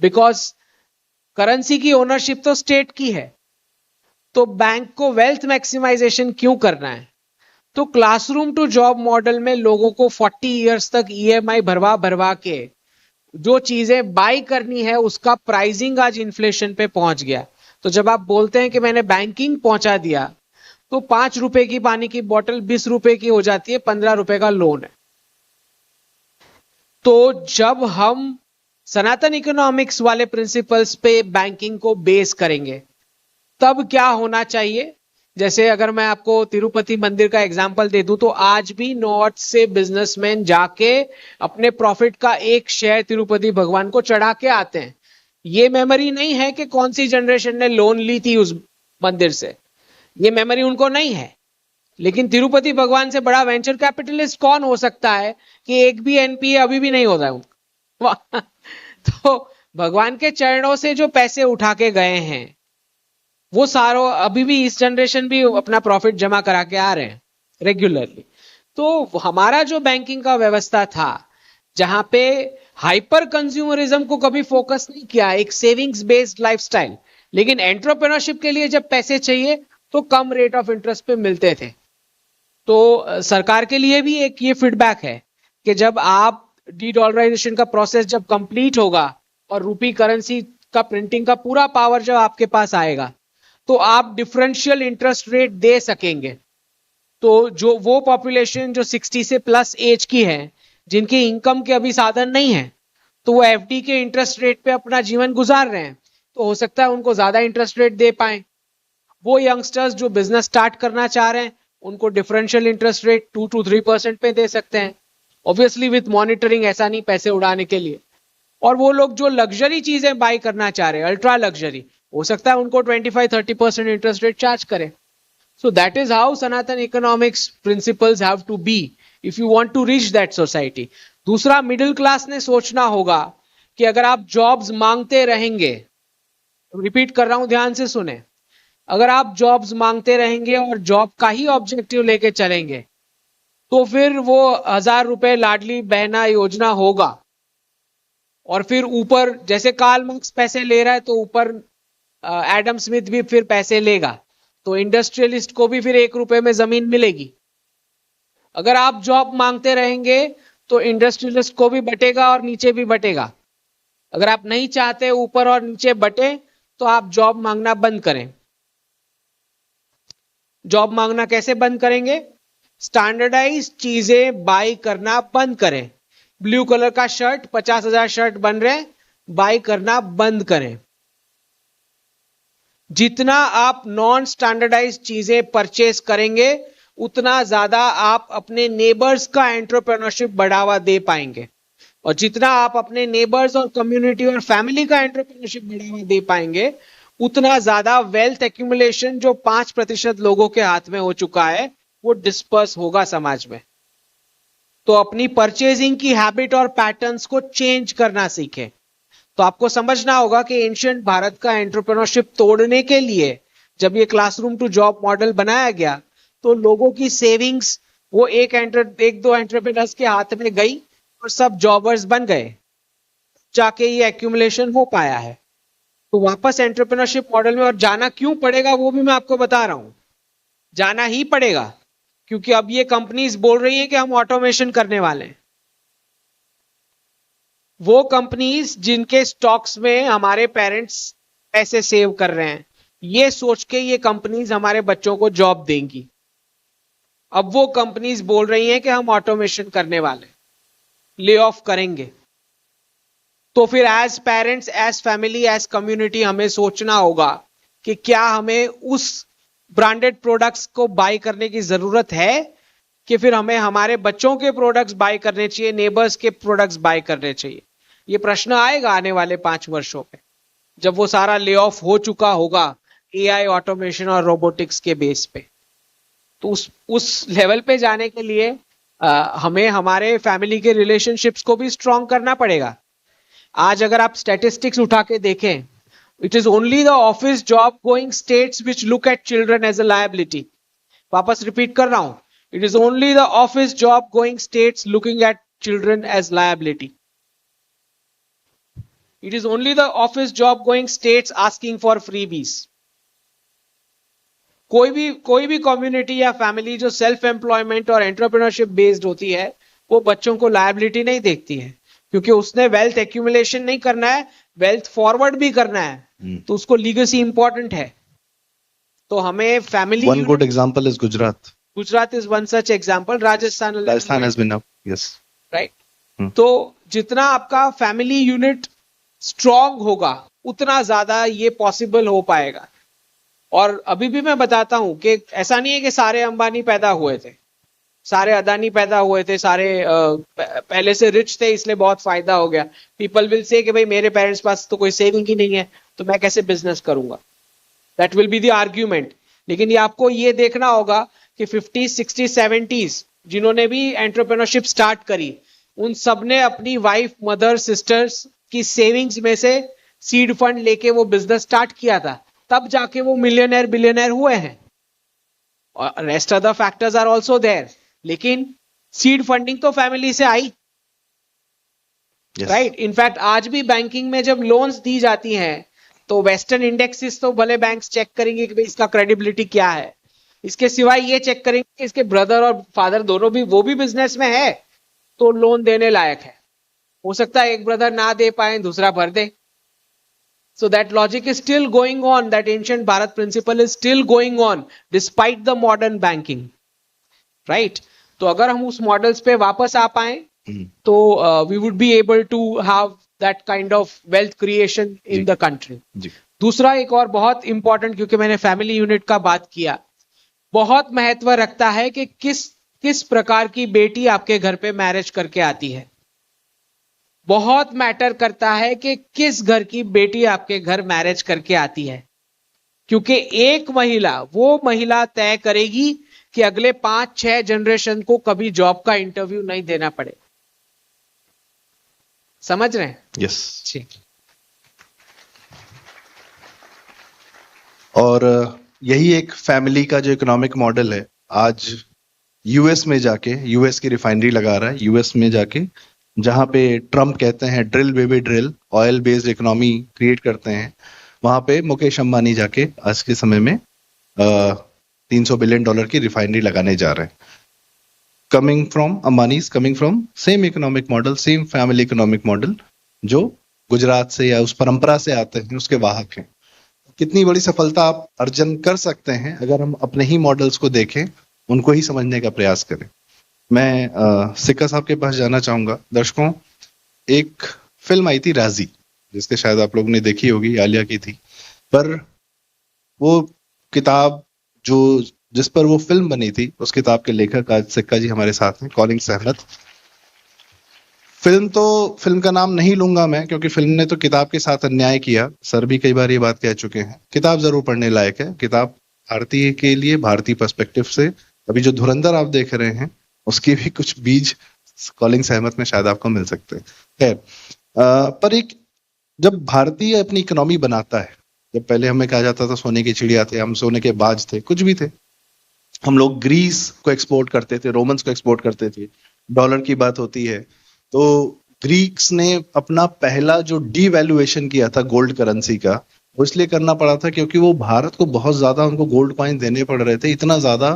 बिकॉज करेंसी की ओनरशिप तो स्टेट की है, तो बैंक को वेल्थ मैक्सिमाइजेशन क्यों करना है। तो क्लासरूम टू जॉब मॉडल में लोगों को 40 इयर्स तक EMI भरवा के जो चीजें बाई करनी है उसका प्राइसिंग आज इन्फ्लेशन पे पहुंच गया। तो जब आप बोलते हैं कि मैंने बैंकिंग पहुंचा दिया तो 5 रुपए की पानी की बोतल 20 रुपए की हो जाती है, 15 रुपए का लोन है। तो जब हम सनातन इकोनॉमिक्स वाले प्रिंसिपल्स पे बैंकिंग को बेस करेंगे तब क्या होना चाहिए। जैसे अगर मैं आपको तिरुपति मंदिर का एग्जांपल दे दूं तो आज भी नॉर्थ से बिजनेसमैन जाके अपने प्रॉफिट का एक शेयर तिरुपति भगवान को चढ़ा के आते हैं। ये मेमोरी नहीं है कि कौन सी जनरेशन ने लोन ली थी उस मंदिर से, ये मेमोरी उनको नहीं है। लेकिन तिरुपति भगवान से बड़ा वेंचर कैपिटलिस्ट कौन हो सकता है कि एक भी एनपीए अभी भी नहीं होता है उनका। तो भगवान के चरणों से जो पैसे उठा के गए हैं वो सारों अभी भी इस जनरेशन भी अपना प्रॉफिट जमा करा के आ रहे हैं रेगुलरली। तो हमारा जो बैंकिंग का व्यवस्था था जहां पे हाइपर कंज्यूमरिज्म को कभी फोकस नहीं किया, एक सेविंग्स बेस्ड लाइफस्टाइल, लेकिन एंटरप्रेन्योरशिप के लिए जब पैसे चाहिए तो कम रेट ऑफ इंटरेस्ट पे मिलते थे। तो सरकार के लिए भी एक ये फीडबैक है कि जब आप डी डॉलराइजेशन का प्रोसेस जब कंप्लीट होगा और रूपी करेंसी का प्रिंटिंग का पूरा पावर जब आपके पास आएगा तो आप डिफरेंशियल इंटरेस्ट रेट दे सकेंगे। तो जो वो पॉपुलेशन जो 60 से प्लस एज की है, जिनके इनकम के अभी साधन नहीं है, तो वो एफडी के इंटरेस्ट रेट पे अपना जीवन गुजार रहे हैं, तो हो सकता है उनको ज्यादा इंटरेस्ट रेट दे पाए। वो यंगस्टर्स जो बिजनेस स्टार्ट करना चाह रहे हैं उनको डिफरेंशियल इंटरेस्ट रेट 2 to 3% पे दे सकते हैं, ऑब्वियसली विथ मॉनिटरिंग, ऐसा नहीं पैसे उड़ाने के लिए। और वो लोग जो लग्जरी चीजें बाई करना चाह रहे हैं, अल्ट्रा लग्जरी, हो सकता है उनको 25-30% इंटरेस्ट रेट चार्ज करें। So that is how Sanatan economics principles have to be if you want to reach that society. दूसरा, मिडिल क्लास ने सोचना होगा कि अगर आप जॉब्स मांगते रहेंगे, रिपीट कर रहा हूं, ध्यान से सुने, अगर आप जॉब्स मांगते रहेंगे और जॉब का ही ऑब्जेक्टिव लेके चलेंगे तो फिर वो 1000 रुपए लाडली बहना योजना होगा और फिर ऊपर जैसे कार्ल मार्क्स पैसे ले रहा है तो ऊपर एडम स्मिथ भी फिर पैसे लेगा, तो इंडस्ट्रियलिस्ट को भी फिर 1 रुपए में जमीन मिलेगी। अगर आप जॉब मांगते रहेंगे तो इंडस्ट्रियलिस्ट को भी बटेगा और नीचे भी बटेगा। अगर आप नहीं चाहते ऊपर और नीचे बटे तो आप जॉब मांगना बंद करें। जॉब मांगना कैसे बंद करेंगे? स्टैंडर्डाइज चीजें बाई करना बंद करें। ब्लू कलर का शर्ट 50,000 शर्ट बन रहे, बाई करना बंद करें। जितना आप नॉन स्टैंडर्डाइज चीजें परचेस करेंगे उतना ज्यादा आप अपने नेबर्स का एंटरप्रेन्योरशिप बढ़ावा दे पाएंगे, और जितना आप अपने नेबर्स और कम्युनिटी और फैमिली का एंटरप्रेन्योरशिप बढ़ावा दे पाएंगे उतना ज्यादा वेल्थ एक्यूमुलेशन जो 5% लोगों के हाथ में हो चुका है वो डिस्पर्स होगा समाज में। तो अपनी परचेजिंग की हैबिट और पैटर्न्स को चेंज करना सीखें। तो आपको समझना होगा कि एंशिएंट भारत का एंटरप्रेन्योरशिप तोड़ने के लिए जब ये क्लासरूम टू जॉब मॉडल बनाया गया तो लोगों की सेविंग्स वो एक दो एंटरप्रेन्योर्स के हाथ में गई और सब जॉबर्स बन गए, जाके ये एक्यूमुलेशन हो पाया है। तो वापस एंटरप्रेन्योरशिप मॉडल में और जाना क्यों पड़ेगा वो भी मैं आपको बता रहा हूं। जाना ही पड़ेगा क्योंकि अब ये कंपनीज बोल रही हैं कि हम ऑटोमेशन करने वाले हैं। वो कंपनीज जिनके स्टॉक्स में हमारे पेरेंट्स पैसे सेव कर रहे हैं, ये सोच के ये कंपनीज हमारे बच्चों को जॉब देंगी। अब वो कंपनीज बोल रही हैं कि हम ऑटोमेशन करने वाले, ले ऑफ करेंगे। तो फिर as parents, as family, as community हमें सोचना होगा कि क्या हमें उस ब्रांडेड प्रोडक्ट्स को बाय करने की जरूरत है कि फिर हमें हमारे बच्चों के प्रोडक्ट्स बाय करने चाहिए, नेबर्स के प्रोडक्ट्स बाय करने चाहिए। ये प्रश्न आएगा आने वाले 5 वर्षों में जब वो सारा ले ऑफ हो चुका होगा एआई, ऑटोमेशन और रोबोटिक्स के बेस पे। तो उस लेवल पे जाने के लिए हमें हमारे फैमिली के रिलेशनशिप्स को भी स्ट्रॉन्ग करना पड़ेगा। आज अगर आप स्टैटिस्टिक्स उठा के देखें, it is only the office job going states which look at children as a liability. वापस रिपीट कर रहा हूं, it is only the office job going states looking at children as liability. It is only the office job going states asking for freebies. कोई भी community या family जो self employment और entrepreneurship based होती है वो बच्चों को लायबिलिटी नहीं देखती है, क्योंकि उसने वेल्थ एक्यूमुलेशन नहीं करना है, वेल्थ फॉरवर्ड भी करना है, तो उसको लीगेसी इंपॉर्टेंट है। तो हमें family, one good example is Gujarat is one such example. Rajasthan has been up, yes, right. तो जितना आपका फैमिली यूनिट स्ट्रॉन्ग होगा उतना ज्यादा ये पॉसिबल हो पाएगा। और अभी भी मैं बताता हूं कि ऐसा नहीं है कि सारे अंबानी पैदा हुए थे, सारे अदानी पैदा हुए थे, सारे पहले से रिच थे इसलिए बहुत फायदा हो गया। पीपल विल से कि भाई मेरे पेरेंट्स पास तो कोई सेविंग ही नहीं है तो मैं कैसे बिजनेस करूंगा। That will be the argument. लेकिन ये आपको ये देखना होगा कि 50s 60s 70s जिन्होंने भी एंटरप्रेन्योरशिप स्टार्ट करी, उन सब ने अपनी वाइफ, मदर, सिस्टर्स की सेविंग्स में से सीड फंड लेके वो बिजनेस स्टार्ट किया था, तब जाके वो मिलियनेयर बिलियनेयर हुए हैं। और rest of the factors are also there, लेकिन सीड फंडिंग तो फैमिली से आई, राइट। इनफैक्ट आज भी बैंकिंग में जब लोन्स दी जाती हैं तो वेस्टर्न इंडेक्सेस तो भले बैंक्स चेक करेंगे कि भाई इसका क्रेडिबिलिटी क्या है, इसके सिवाय ये चेक करेंगे कि इसके ब्रदर और फादर दोनों भी, वो भी बिजनेस में है तो लोन देने लायक है। हो सकता है एक ब्रदर ना दे पाए, दूसरा भर दे। So that logic is still going on, that ancient Bharat principle is still going on despite the modern banking, right? तो अगर हम उस मॉडल्स पे वापस आ पाए तो we would be able to have that kind of wealth creation in the country. दूसरा एक और बहुत इंपॉर्टेंट, क्योंकि मैंने फैमिली यूनिट का बात किया, बहुत महत्व रखता है कि किस प्रकार की बेटी आपके घर पे मैरिज करके आती है। बहुत मैटर करता है कि किस घर की बेटी आपके घर मैरिज करके आती है, क्योंकि एक महिला, वो महिला तय करेगी कि अगले 5-6 जनरेशन को कभी जॉब का इंटरव्यू नहीं देना पड़े। समझ रहे हैं? यस। ठीक। और यही एक फैमिली का जो इकोनॉमिक मॉडल है, आज यूएस में जाके, यूएस की रिफाइनरी लगा रहा है, यूएस में जाके जहां पे ट्रम्प कहते हैं drill baby drill, oil based economy create करते हैं, वहां पे मुकेश अंबानी जाके आज के समय में $300 बिलियन की रिफाइनरी लगाने जा रहे हैं। Coming from Ambani, coming from same economic model, same family economic model, जो गुजरात से या उस परंपरा से आते हैं, उसके वाहक हैं। कितनी बड़ी सफलता आप अर्जन कर सकते हैं अगर हम अपने ही मॉडल्स को देखें, उनको ही समझने का प्रयास करें। मैं सिक्का साहब के पास जाना चाहूंगा। दर्शकों, एक फिल्म आई थी राजी, जिसके शायद आप लोगों ने देखी होगी, आलिया की थी, पर वो किताब जिस पर वो फिल्म बनी थी, उस किताब के लेखक आज सिक्का जी हमारे साथ हैं, कॉलिंग सहमत। फिल्म का नाम नहीं लूंगा मैं, क्योंकि फिल्म ने तो किताब के साथ अन्याय किया। सर भी कई बार ये बात कह चुके हैं। किताब जरूर पढ़ने लायक है, किताब भारतीय के लिए, भारतीय पर्सपेक्टिव से। अभी जो धुरंधर आप देख रहे हैं, उसके भी कुछ बीज कॉलिंग सहमत में शायद आपको मिल सकते हैं। पर एक, जब भारतीय अपनी इकोनॉमी बनाता है, जब पहले हमें कहा जाता था सोने की चिड़िया थे, हम सोने के बाज थे, कुछ भी थे, हम लोग ग्रीस को एक्सपोर्ट करते थे, रोमन्स को एक्सपोर्ट करते थे, डॉलर की बात होती है तो ग्रीक्स ने अपना पहला जो डीवैल्यूएशन किया था गोल्ड करेंसी का, वो इसलिए करना पड़ा था क्योंकि वो भारत को बहुत ज्यादा, उनको गोल्ड कॉइन देने पड़ रहे थे, इतना ज्यादा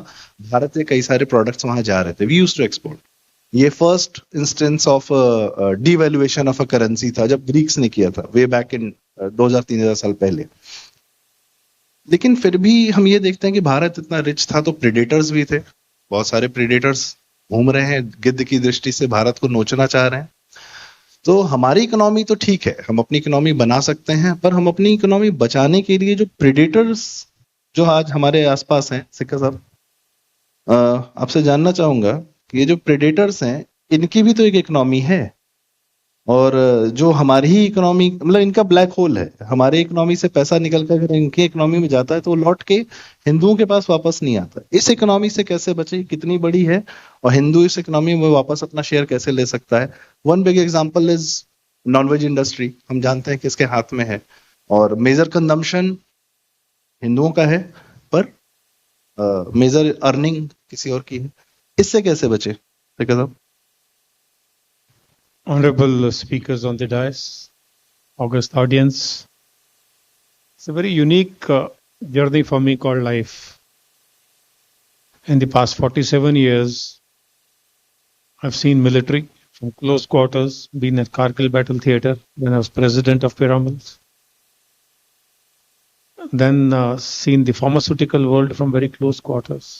भारत से कई सारे प्रोडक्ट्स वहां जा रहे थे। We used to export. ये first instance of devaluation of a currency था जब ग्रीक्स ने किया था, वे बैक इन 2000-3000 साल पहले। लेकिन फिर भी हम ये देखते हैं कि भारत इतना रिच था तो प्रेडेटर्स भी थे, बहुत सारे प्रेडेटर्स घूम रहे हैं, गिद्ध की दृष्टि से भारत को नोचना चाह रहे हैं। तो हमारी इकोनॉमी तो ठीक है, हम अपनी इकोनॉमी बना सकते हैं, पर हम अपनी इकोनॉमी बचाने के लिए जो प्रेडेटर्स जो आज हमारे आसपास हैं, सिक्का साहब, आपसे जानना चाहूंगा कि ये जो प्रेडेटर्स हैं, इनकी भी तो एक इकोनॉमी है, और जो हमारी ही इकोनॉमी, मतलब इनका ब्लैक होल है। हमारे इकोनॉमी से पैसा निकल कर अगर इनकी इकोनॉमी में जाता है तो वो लौट के हिंदुओं के पास वापस नहीं आता। इस इकोनॉमी से कैसे बचे, कितनी बड़ी है, और हिंदू इस इकोनॉमी में वापस अपना शेयर कैसे ले सकता है। One big example is non veg industry. हम जानते हैं किसके हाथ में है, और मेजर कंजम्पशन हिंदुओं का है, पर मेजर अर्निंग किसी और की है। इससे कैसे बचे सिक्का साहब? Honorable speakers on the dais, august audience, it's a very unique journey for me called life. In the past 47 years, I've seen military from close quarters, been at Kargil Battle Theatre when I was president of Pyramids, then seen the pharmaceutical world from very close quarters,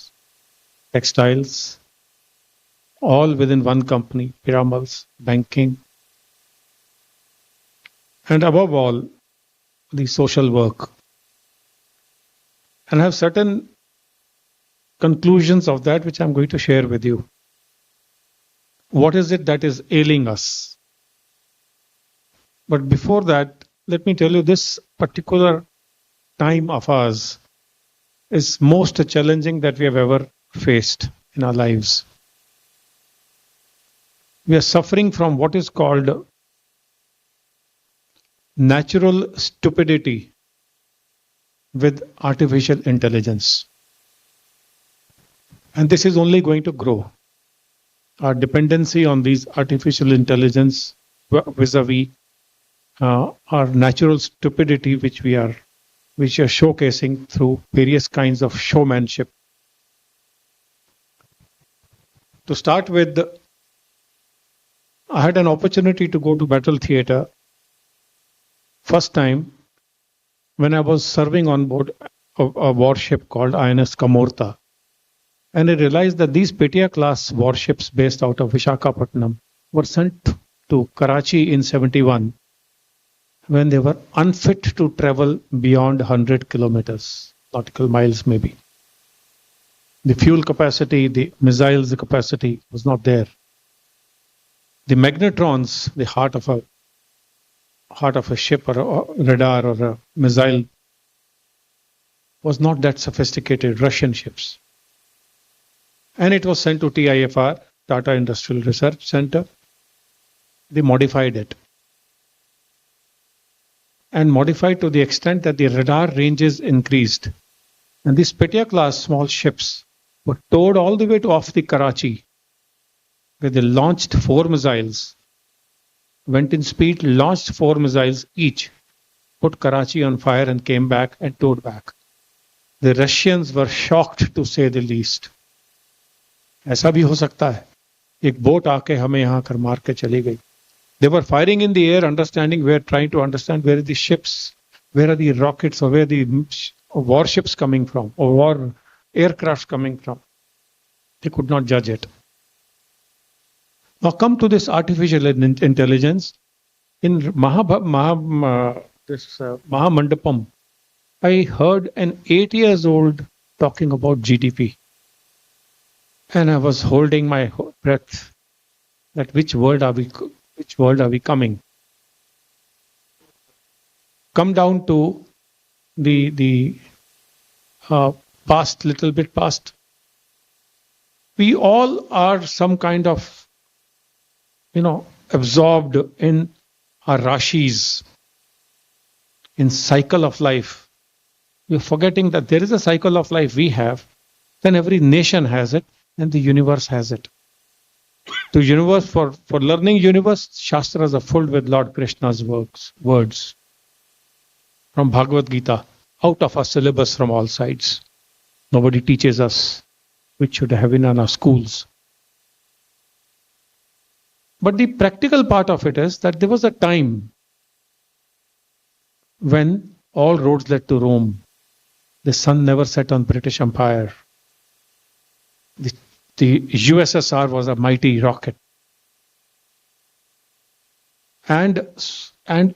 textiles, all within one company, Pyramids, banking, and above all, the social work. And I have certain conclusions of that which I'm going to share with you. What is it that is ailing us? But before that, let me tell you, this particular time of ours is most challenging that we have ever faced in our lives. We are suffering from what is called natural stupidity with artificial intelligence. And this is only going to grow. Our dependency on these artificial intelligence vis-a-vis our natural stupidity, which we are showcasing through various kinds of showmanship. To start with, I had an opportunity to go to Battle Theatre first time when I was serving on board a warship called INS Kamorta. And I realized that these Petya class warships based out of Visakhapatnam were sent to Karachi in 71 when they were unfit to travel beyond 100 kilometers, nautical miles maybe. The fuel capacity, the missiles capacity was not there. The magnetrons, the heart of a ship or a radar or a missile, was not that sophisticated. Russian ships. And it was sent to TIFR, Tata Industrial Research Center. They modified it. And modified to the extent that the radar ranges increased. And these Petya class small ships were towed all the way to off the Karachi, where they launched 4 missiles, went in speed, launched 4 missiles each, put Karachi on fire and came back and towed back. The Russians were shocked, to say the least. ऐसा भी हो सकता है, एक boat आके हमें यहाँ कर मार के चली गई. They were firing in the air, trying to understand where are the ships, where are the rockets, or where the warships coming from, or war aircrafts coming from. They could not judge it. Now come to this artificial intelligence. In Mahamandapam, I heard an 8-year-old talking about GDP. And I was holding my breath that which world are we coming? Come down to the past, little bit past. We all are some kind of, absorbed in our rashis, in cycle of life. We're forgetting that there is a cycle of life we have, then every nation has it, and the universe has it. The universe, for learning universe, Shastras are full with Lord Krishna's words from Bhagavad Gita, out of our syllabus from all sides. Nobody teaches us, which should have been in our schools. But the practical part of it is that there was a time when all roads led to Rome. The sun never set on British Empire. The USSR was a mighty rocket. And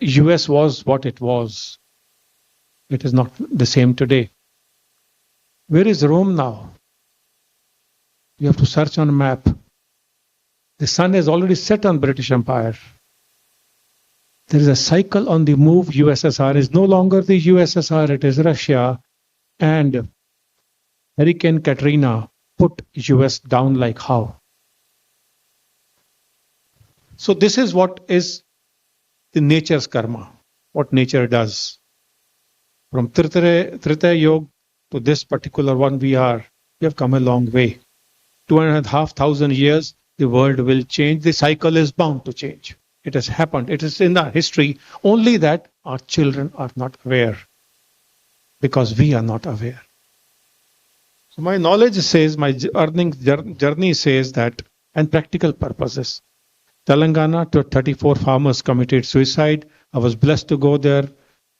US was what it was. It is not the same today. Where is Rome now? You have to search on a map. The sun has already set on British Empire. There is a cycle on the move. USSR is no longer the USSR, it is Russia. And Hurricane Katrina put US down like how? So this is what is the nature's karma, what nature does. From Trita Yoga to this particular one we have come a long way. 2,500 years, the world will change. The cycle is bound to change. It has happened. It is in our history, only that our children are not aware, because we are not aware. So my knowledge says, my earning journey says that, and practical purposes. Telangana, 34 farmers committed suicide. I was blessed to go there,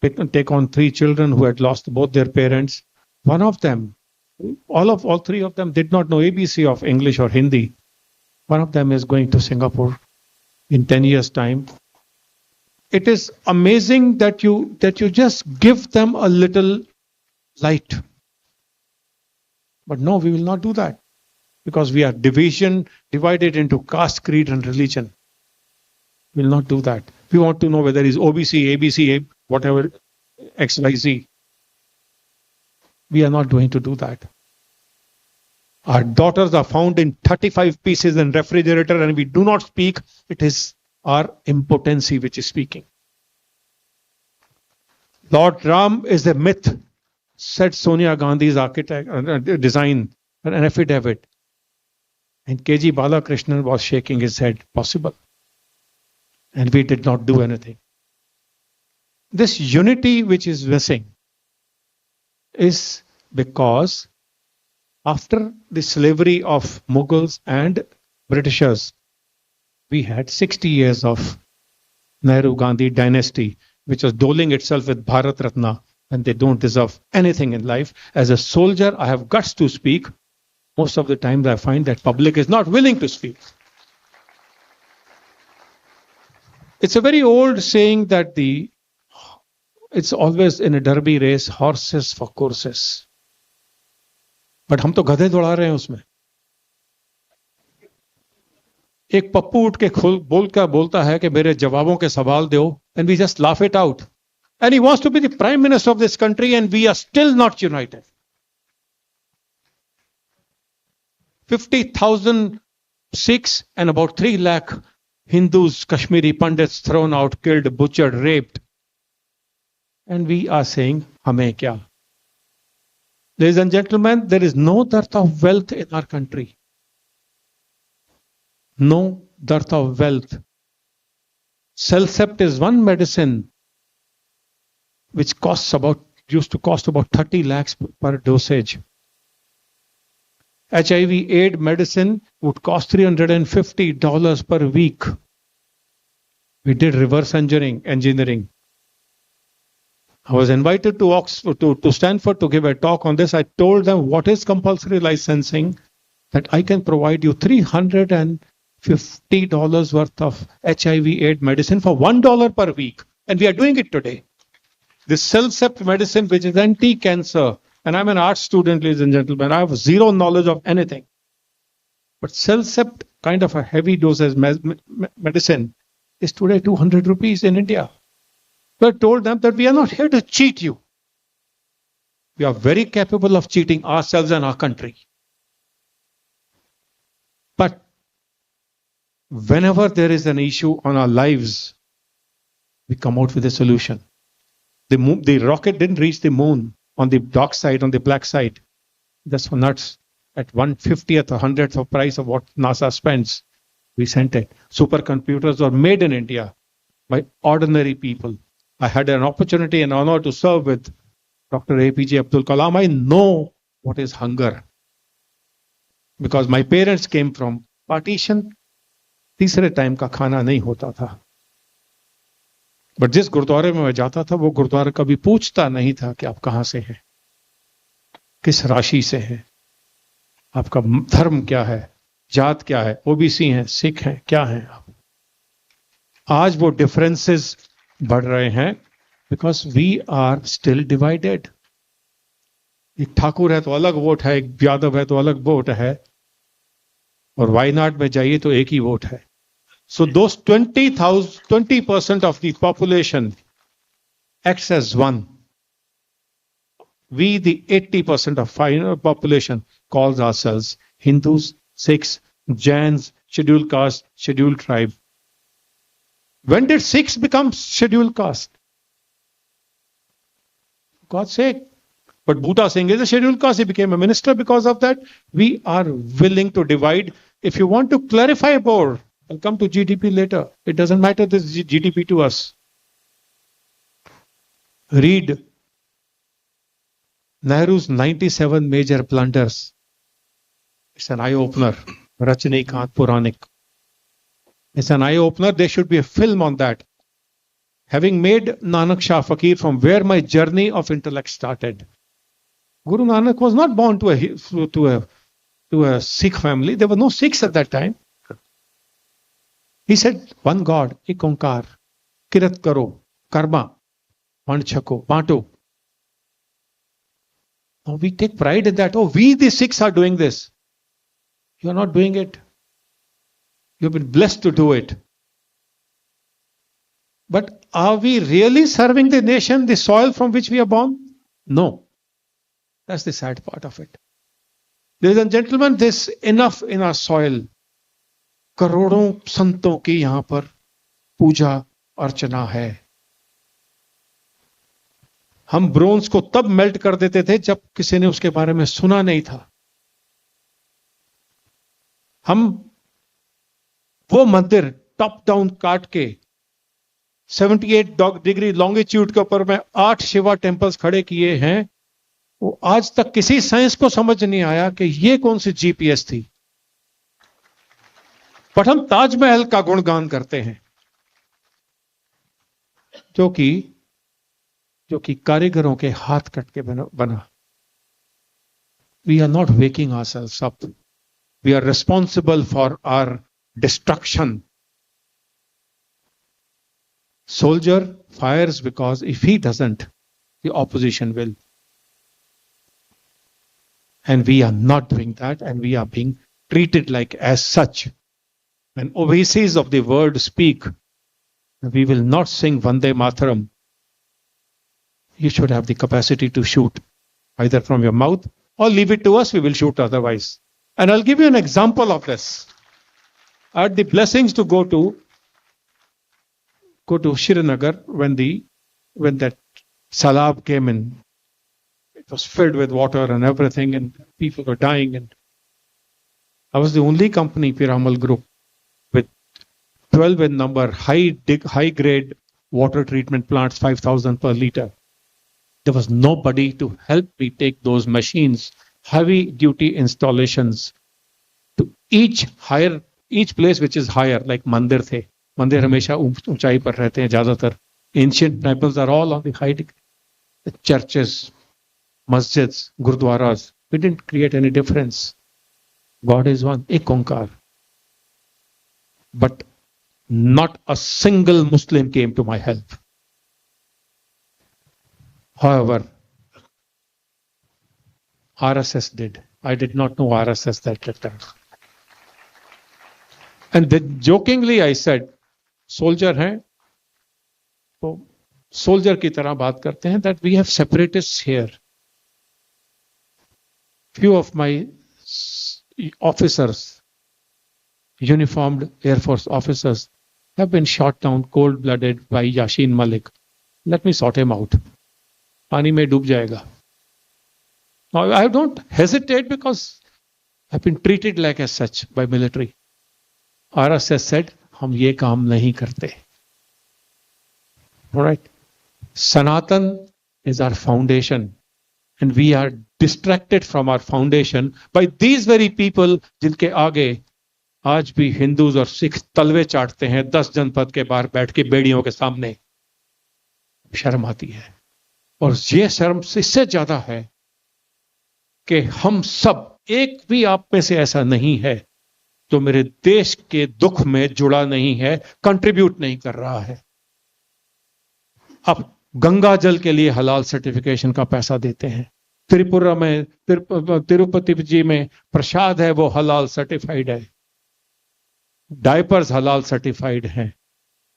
take on 3 children who had lost both their parents. One of them, all 3 of them did not know ABC of English or Hindi. One of them is going to Singapore in 10 years' time. It is amazing that you just give them a little light. But no, we will not do that, because we are divided into caste, creed and religion. We will not do that. We want to know whether it's OBC, ABC, whatever, XYZ. We are not going to do that. Our daughters are found in 35 pieces in refrigerator and we do not speak. It is our impotency which is speaking. Lord Ram is a myth, said Sonia Gandhi's architect design an affidavit. And KG Balakrishnan was shaking his head, possible. And we did not do anything. This unity which is missing is because after the slavery of Mughals and Britishers, we had 60 years of Nehru-Gandhi dynasty, which was doling itself with Bharat Ratna, and they don't deserve anything in life. As a soldier, I have guts to speak. Most of the times I find that public is not willing to speak. It's a very old saying that it's always in a derby race, horses for courses. But हम तो गधे दौड़ा रहे हैं उसमें. एक पप्पू उठ के बोलता है कि मेरे जवाबों के सवाल दो, and we just laugh it out. And he wants to be the prime minister of this country and we are still not united. 50,000 Sikhs and about 3 lakh Hindus, Kashmiri Pandits thrown out, killed, butchered, raped. And we are saying, hame kya? Ladies and gentlemen, there is no dearth of wealth in our country. No dearth of wealth. Celcept is one medicine which used to cost about 30 lakhs per dosage. HIV/AIDS medicine would cost $350 per week. We did reverse engineering. I was invited to Oxford, to Stanford to give a talk on this. I told them what is compulsory licensing, that I can provide you $350 worth of HIV/AIDS medicine for $1 per week. And we are doing it today. This Celcept medicine, which is anti-cancer, and I'm an art student, ladies and gentlemen, I have zero knowledge of anything. But Celcept, kind of a heavy dosage medicine, is today 200 rupees in India. So I told them that we are not here to cheat you. We are very capable of cheating ourselves and our country. But whenever there is an issue on our lives, we come out with a solution. The rocket didn't reach the moon on the dark side, on the black side. That's for nuts. At 1/50th or 100th of price of what NASA spends, we sent it. Supercomputers were made in India by ordinary people. I had an opportunity and honor to serve with Dr. APJ Abdul Kalam. I know what is hunger. Because my parents came from partition. तीसरे time का खाना नहीं होता था. But जिस गुरुद्वारे में मैं जाता था, वो गुरुद्वारा कभी पूछता नहीं था कि आप कहां से हैं, किस राशि से हैं, आपका धर्म क्या है, जात क्या है, ओबीसी हैं, सिख हैं, क्या हैं आप. आज वो डिफरेंसेस बढ़ रहे हैं because we are still divided. एक ठाकुर है तो अलग वोट है, एक यादव है तो अलग वोट है, और वायनाड में जाइए तो एक ही वोट है. So those 20% of the population acts as one. We, the 80% of population, calls ourselves Hindus, Sikhs, Jains, scheduled caste, scheduled tribe. When did Sikhs become scheduled caste? For God's sake. But Bhuta Singh is a scheduled caste. He became a minister because of that. We are willing to divide. If you want to clarify more, I'll come to GDP later. It doesn't matter this GDP to us. Read Nehru's 97 major blunders. It's an eye-opener. Rajnikant Puranik. It's an eye-opener. There should be a film on that. Having made Nanak Shah Fakir from where my journey of intellect started. Guru Nanak was not born to a Sikh family. There were no Sikhs at that time. He said, one God, ek onkar, kirat karo, karma, manchako, panto. Now we take pride in that. Oh, we the Sikhs are doing this. You are not doing it. You have been blessed to do it. But are we really serving the nation, the soil from which we are born? No. That's the sad part of it. Ladies and gentlemen, there's enough in our soil. करोड़ों संतों की यहां पर पूजा अर्चना है. हम bronze को तब melt कर देते थे जब किसी ने उसके बारे में सुना नहीं था. हम वो मंदिर टॉप डाउन काट के 78 डिग्री लॉन्गिट्यूड के ऊपर में 8 शिवा टेम्पल्स खड़े किए हैं. वो आज तक किसी साइंस को समझ नहीं आया कि ये कौन सी जीपीएस थी. बट हम ताजमहल का गुणगान करते हैं जो कि कारीगरों के हाथ कट के बना. We are not waking ourselves up. We are responsible for our destruction. Soldier fires because if he doesn't, the opposition will. And we are not doing that, and we are being treated like as such. When oases of the world speak, we will not sing Vande Mataram. You should have the capacity to shoot, either from your mouth or leave it to us, we will shoot otherwise. And I'll give you an example of this. I had the blessings to go to Srinagar when that Salab came in. It was filled with water and everything, and people were dying. And I was the only company, Piramal Group, with 12 in number, high grade water treatment plants, 5,000 per liter. There was nobody to help me take those machines, heavy duty installations, to each place which is higher, like Mandir the. मंदिर हमेशा ऊंचाई पर रहते हैं ज्यादातर. Ancient temples are all on the high degree. The churches, masjids, gurdwaras, we didn't create any difference. God is one, ek onkar. But not a single Muslim came to my help. However, RSS did. I did not know RSS at that time. And then jokingly I said, soldier हैं तो soldier की तरह बात करते हैं, that we have separatists here. Few of my officers, uniformed Air Force officers, have been shot down cold-blooded by Yashin Malik. Let me sort him out. पानी में डूब जाएगा. Now I don't hesitate because I've been treated like as such by military. RSS said, हम ये काम नहीं करते. All right. Sanatan is our foundation, and we are distracted from our foundation by these very people जिनके आगे आज भी Hindus और सिख तलवे चाटते हैं 10 जनपद के बाहर बैठ के बेड़ियों के सामने. शर्म आती है. और ये शर्म इससे ज्यादा है कि हम सब, एक भी आप में से ऐसा नहीं है तो मेरे देश के दुख में जुड़ा नहीं है, कंट्रीब्यूट नहीं कर रहा है. अब गंगा जल के लिए हलाल सर्टिफिकेशन का पैसा देते हैं. त्रिपुरा में, तिरुपति जी में प्रसाद है वो हलाल सर्टिफाइड है. डायपर्स हलाल सर्टिफाइड हैं.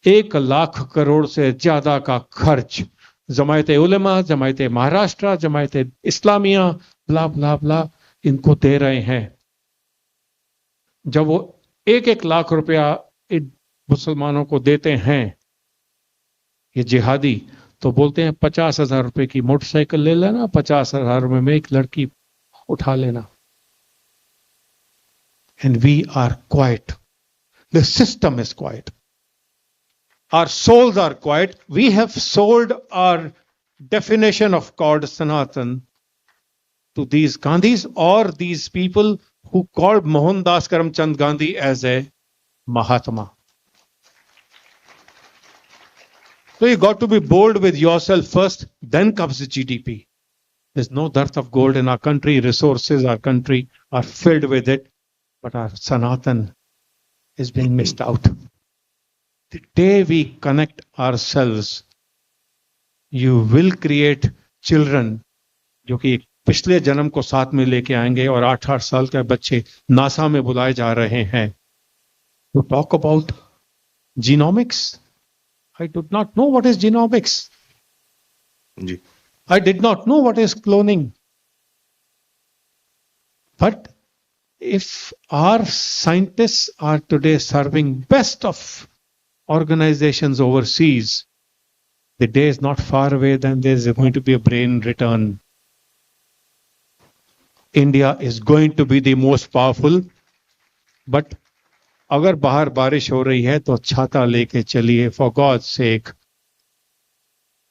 1 लाख करोड़ से ज्यादा का खर्च जमायत उलेमा, जमायत महाराष्ट्र, जमायत इस्लामिया, ब्ला ब्ला ब्ला इनको दे रहे हैं. जब वो 1-1 लाख रुपया इन मुसलमानों को देते हैं ये जिहादी, तो बोलते हैं 50,000 रुपए की मोटरसाइकिल ले लेना, 50,000 रुपए में एक लड़की उठा लेना. And we are quiet. The system is quiet. Our souls are quiet. We have sold our definition of called Sanatan to these Gandhis or these people who called Mohandas Karamchand Gandhi as a Mahatma. So you got to be bold with yourself first, then comes the GDP. There's no dearth of gold in our country. Resources, our country are filled with it. But our Sanatan is being missed out. The day we connect ourselves, you will create children जो कि पिछले जन्म को साथ में लेके आएंगे और 8-8 साल के बच्चे नासा में बुलाए जा रहे हैं. To talk about genomics, I did not know what is genomics. Ji. I did not know what is cloning. But if our scientists are today serving best of organizations overseas, the day is not far away then there's going to be a brain return. India is going to be the most powerful, but अगर बाहर बारिश हो रही है तो छाता लेके चलिए. For God's sake,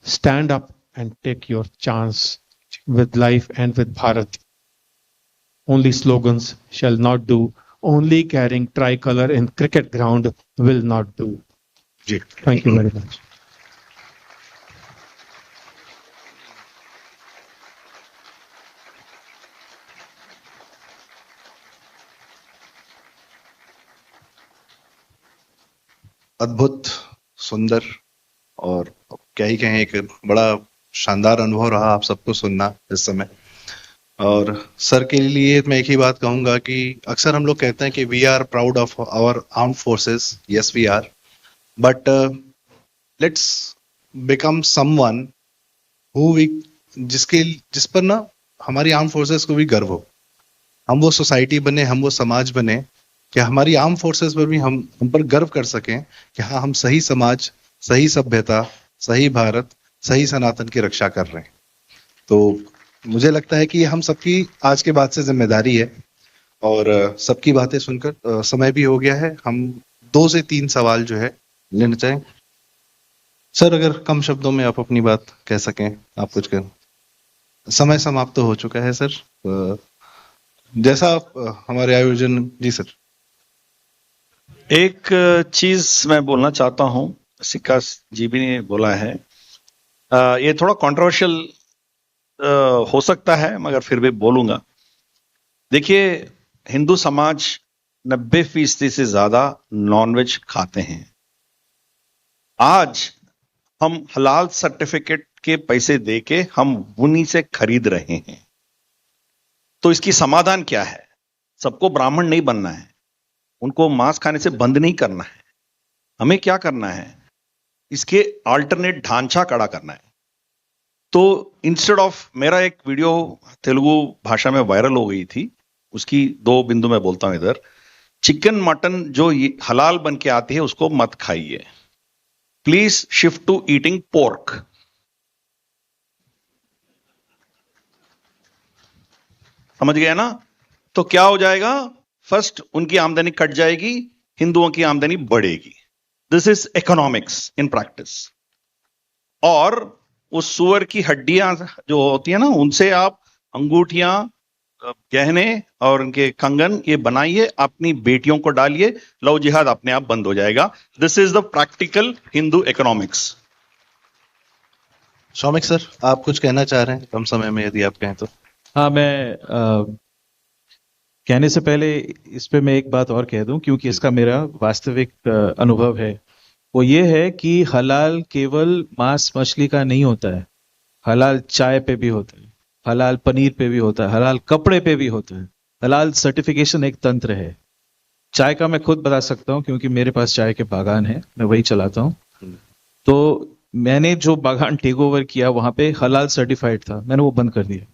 stand up and take your chance with life and with Bharat. Only slogans shall not do. Only carrying tricolor in cricket ground will not do. Thank you very much. अद्भुत, सुंदर और क्या ही कहें, एक बड़ा शानदार अनुभव रहा आप सबको सुनना इस समय. और सर के लिए मैं एक ही बात कहूंगा कि अक्सर हम लोग कहते हैं कि we are proud of our armed forces. Yes we are, but let's become someone who we, जिस पर ना हमारी आर्म्ड फोर्सेस को भी गर्व हो. हम वो सोसाइटी बने, हम वो समाज बने कि हमारी आर्म फोर्सेस पर भी हम पर गर्व कर सकें कि हाँ, हम सही समाज, सही सभ्यता, सही भारत, सही सनातन की रक्षा कर रहे हैं. तो मुझे लगता है कि हम सबकी आज के बाद से जिम्मेदारी है. और सबकी बातें सुनकर समय भी हो गया है. हम 2 से 3 सवाल जो है लेना चाहें. सर, अगर कम शब्दों में आप अपनी बात कह सकें, आप कुछ कहें. समय समाप्त हो चुका है सर. जैसा हमारे आयोजन. जी सर. एक चीज मैं बोलना चाहता हूं, सिक्का जी भी ने बोला है, ये थोड़ा कंट्रोवर्शियल हो सकता है मगर फिर भी बोलूंगा. देखिए, हिंदू समाज 90% से ज्यादा नॉनवेज खाते हैं. आज हम हलाल सर्टिफिकेट के पैसे देके हम उन्हीं से खरीद रहे हैं. तो इसकी समाधान क्या है? सबको ब्राह्मण नहीं बनना है, उनको मांस खाने से बंद नहीं करना है. हमें क्या करना है? इसके अल्टरनेट ढांचा खड़ा करना है. तो इंस्टेड ऑफ, मेरा एक वीडियो तेलुगु भाषा में वायरल हो गई थी, उसकी 2 बिंदु मैं बोलता हूं इधर. चिकन मटन जो हलाल बन के आती है उसको मत खाइए. Please shift to eating pork. समझ गए ना? तो क्या हो जाएगा? फर्स्ट उनकी आमदनी कट जाएगी, हिंदुओं की आमदनी बढ़ेगी. This is economics in practice. और उस सुअर की हड्डियां जो होती है ना, उनसे आप अंगूठियां, गहने और उनके कंगन ये बनाइए, अपनी बेटियों को डालिए, लव जिहाद अपने आप बंद हो जाएगा. This is the practical Hindu economics. Soumik sir, आप कुछ कहना चाह रहे हैं कम समय में, यदि आप कहें तो. हाँ, मैं कहने से पहले इस पे मैं एक बात और कह दूं, क्योंकि इसका मेरा वास्तविक अनुभव है. वो ये है कि हलाल केवल मांस मछली का नहीं होता है. हलाल चाय पे भी होता है, हलाल पनीर पे भी होता है, हलाल कपड़े पे भी होता है. हलाल सर्टिफिकेशन एक तंत्र है. चाय का मैं खुद बता सकता हूं, क्योंकि मेरे पास चाय के बागान है, मैं वही चलाता हूं. तो मैंने जो बागान टेक ओवर किया वहां पे हलाल सर्टिफाइड था, मैंने वो बंद कर दिया.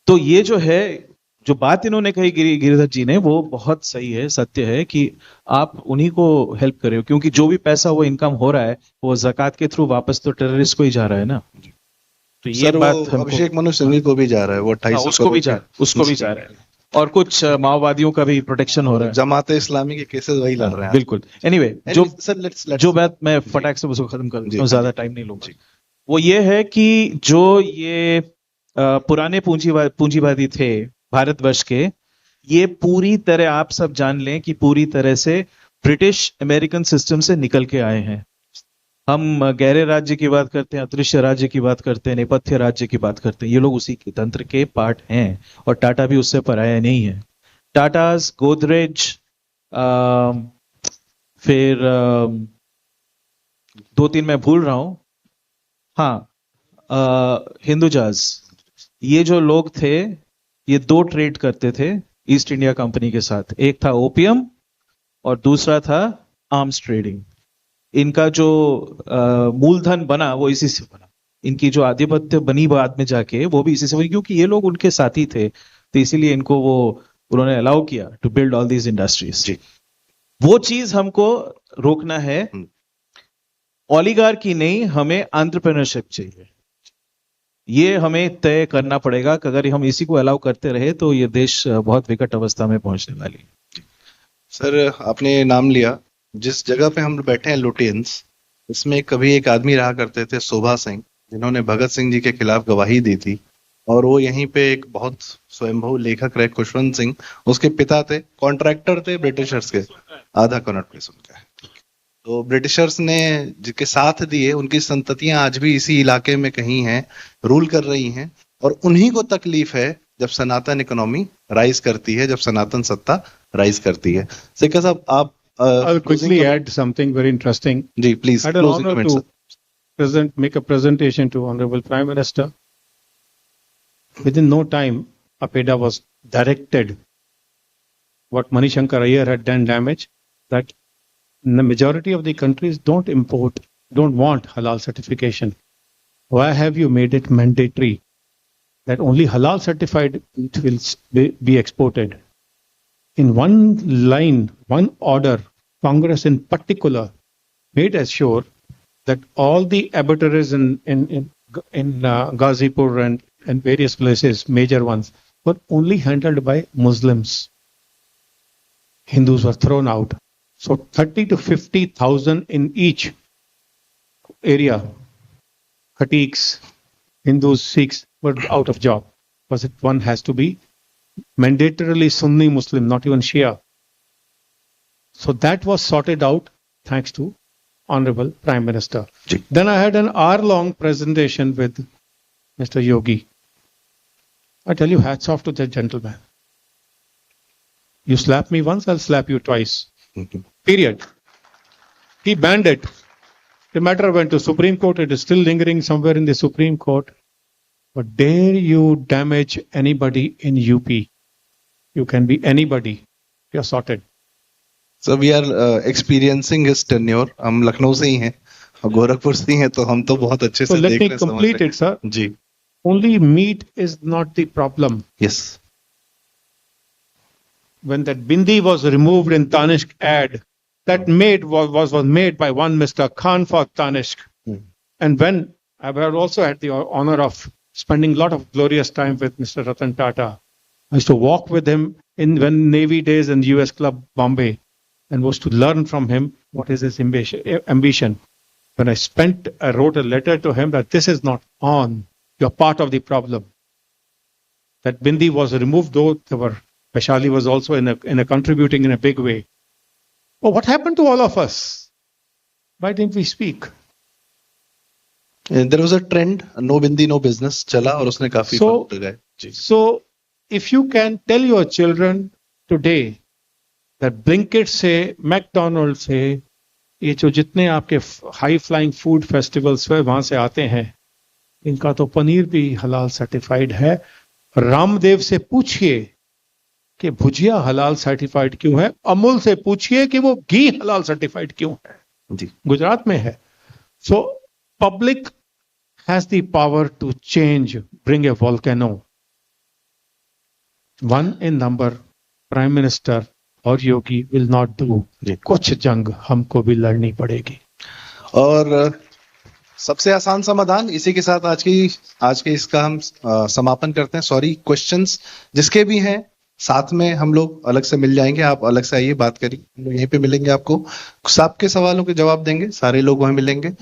तो ये जो है, जो बात इन्होंने कही गिरिधर जी ने, वो बहुत सही है, सत्य है कि आप उन्हीं को हेल्प करें, क्योंकि जो भी पैसा वो इनकम हो रहा है वो ज़कात के थ्रू वापस तो टेररिस्ट को ही जा रहा है ना. तो ये बात अभिषेक मनु सिंघवी को भी जा रहा है, वो 28 उसको भी जा रहा है. और कुछ माओवादियों का भी प्रोटेक्शन हो रहा है. जमात इस्लामी के केसेस वही लड़ रहे हैं. बिल्कुल. एनीवे, जो बात मैं फटाक से उसको खत्म कर दूं, ज्यादा टाइम नहीं लूंगा. वो ये है कि जो ये पुराने पूंजीवादी थे भारतवर्ष के, ये पूरी तरह, आप सब जान लें कि पूरी तरह से ब्रिटिश अमेरिकन सिस्टम से निकल के आए हैं. हम गहरे राज्य की बात करते हैं, अदृश्य राज्य की बात करते हैं, नेपथ्य राज्य की बात करते हैं. ये लोग उसी के तंत्र के पार्ट हैं, और टाटा भी उससे पराया नहीं है. टाटास, गोदरेज, फिर 2-3 मैं भूल रहा हूं. हाँ, हिंदुजाज, ये जो लोग थे ये 2 ट्रेड करते थे ईस्ट इंडिया कंपनी के साथ. एक था ओपियम और दूसरा था आर्म्स ट्रेडिंग. इनका जो मूलधन बना वो इसी से बना. इनकी जो आधिपत्य बनी बाद में जाके वो भी इसी से बनी, क्योंकि ये लोग उनके साथी थे. तो इसीलिए इनको वो उन्होंने अलाउ किया to build all these industries. वो चीज हमको रोकना है। ओलिगार्की नहीं, हमें एंटरप्रेन्योरशिप चाहिए। ये हमें तय करना पड़ेगा कि अगर हम इसी को अलाउ करते रहे तो ये देश बहुत विकट अवस्था में पहुंचने वाली है। सर, आपने नाम लिया, जिस जगह पे हम बैठे हैं लुटियंस, इसमें कभी एक आदमी रहा करते थे शोभा सिंह, जिन्होंने भगत सिंह जी के खिलाफ गवाही दी थी। और वो यहीं पे एक बहुत स्वयंभू लेखक रहे, खुशवंत सिंह, उसके पिता थे, कॉन्ट्रैक्टर थे ब्रिटिशर्स के। आधा कनॉट प्लेस उनका है। तो ब्रिटिशर्स ने जिनके साथ दिए, उनकी संततियां आज भी इसी इलाके में कहीं हैं, रूल कर रही हैं। और उन्हीं को तकलीफ है जब सनातन इकोनॉमी राइज करती है, जब सनातन सत्ता राइज करती है। सिक्का साहब, आप I'll quickly add something very interesting. जी please. I had an honor to make a presentation to Honorable Prime Minister. Within no time, APEDA was directed what Manishankar Iyer had done damage, that the majority of the countries don't want halal certification. Why have you made it mandatory that only halal certified meat will be exported? In one line, one order, Congress in particular made sure that all the abattoirs in Ghazipur and various places, major ones, were only handled by Muslims. Hindus were thrown out. So 30 to 50,000 in each area, Khatiks, Hindus, Sikhs, were out of job. Because one has to be mandatorily Sunni Muslim, not even Shia. So that was sorted out thanks to Honorable Prime Minister. Then I had an hour-long presentation with Mr. Yogi. I tell you, hats off to that gentleman. You slap me once, I'll slap you twice. Period. He banned it. The matter went to Supreme Court. It is still lingering somewhere in the Supreme Court. But dare you damage anybody in UP? You can be anybody. You're sorted. So we are experiencing his tenure. हम लखनऊ से ही हैं और गोरखपुर से ही हैं, तो हम तो बहुत अच्छे से So let देख me रहे हैं, complete it, sir. Ji. Only meat is not the problem. Yes. When that bindi was removed in Tanishq ad, that was made by one Mr. Khan for Tanishq. And when I have also had the honor of spending a lot of glorious time with Mr. Ratan Tata, I used to walk with him when Navy days in US Club Bombay, and was to learn from him what is his ambition. When I wrote a letter to him that this is not on, you're part of the problem. That bindi was removed, though Vaishali was also in a contributing in a big way. Oh, what happened to all of us? Why didn't we speak? There was a trend, no bindi, no business, चला और उसने काफी फर्क लगाए। जी। So, if you can tell your children today that Blinkit से, McDonald's से, ये जो जितने आपके हाई फ्लाइंग फूड फेस्टिवल्स वहां से आते हैं, इनका तो पनीर भी हलाल सर्टिफाइड है। रामदेव से पूछिए कि भुजिया हलाल सर्टिफाइड क्यों है, अमूल से पूछिए कि वो घी हलाल सर्टिफाइड क्यों है। जी। गुजरात में है। So public has the power to change, bring a volcano. One in number, Prime Minister और योगी will not do. कुछ जंग हमको भी लड़नी पड़ेगी। और सबसे आसान समाधान, इसी के साथ आज के इसका हम समापन करते हैं। सॉरी, क्वेश्चंस जिसके भी हैं साथ में हम लोग अलग से मिल जाएंगे, आप अलग से आइए, बात करिए, हम लोग यहीं पे मिलेंगे। आपको सबके सवालों के जवाब देंगे, सारे लोग वहां मिलेंगे।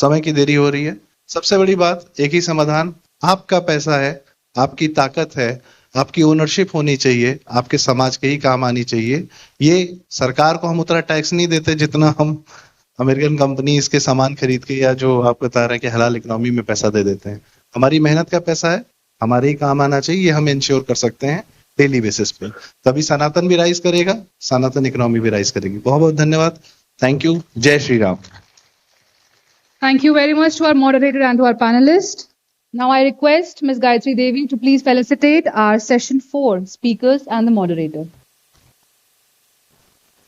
समय की देरी हो रही है। सबसे बड़ी बात, एक ही समाधान, आपका पैसा है, आपकी ताकत है, आपकी ओनरशिप होनी चाहिए, आपके समाज के ही काम आनी चाहिए। ये सरकार को हम उतना टैक्स नहीं देते जितना हम अमेरिकन कंपनी इसके सामान खरीद के, या जो आप बता रहे हैं कि हलाल इकोनॉमी में पैसा दे देते हैं। हमारी मेहनत का पैसा है, हमारे ही काम आना चाहिए, ये हम इंश्योर कर सकते हैं डेली बेसिस पे। तभी सनातन भी राइज करेगा, सनातन इकोनॉमी भी राइज करेगी। बहुत बहुत धन्यवाद। Thank you. जय Shri Ram. Thank you very much to our moderator and to our panelists. Now I request Ms. Gayatri Devi to please felicitate our session 4 speakers and the moderator.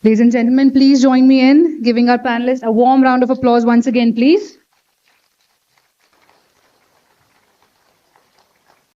Ladies and gentlemen, please join me in giving our panelists a warm round of applause once again, please.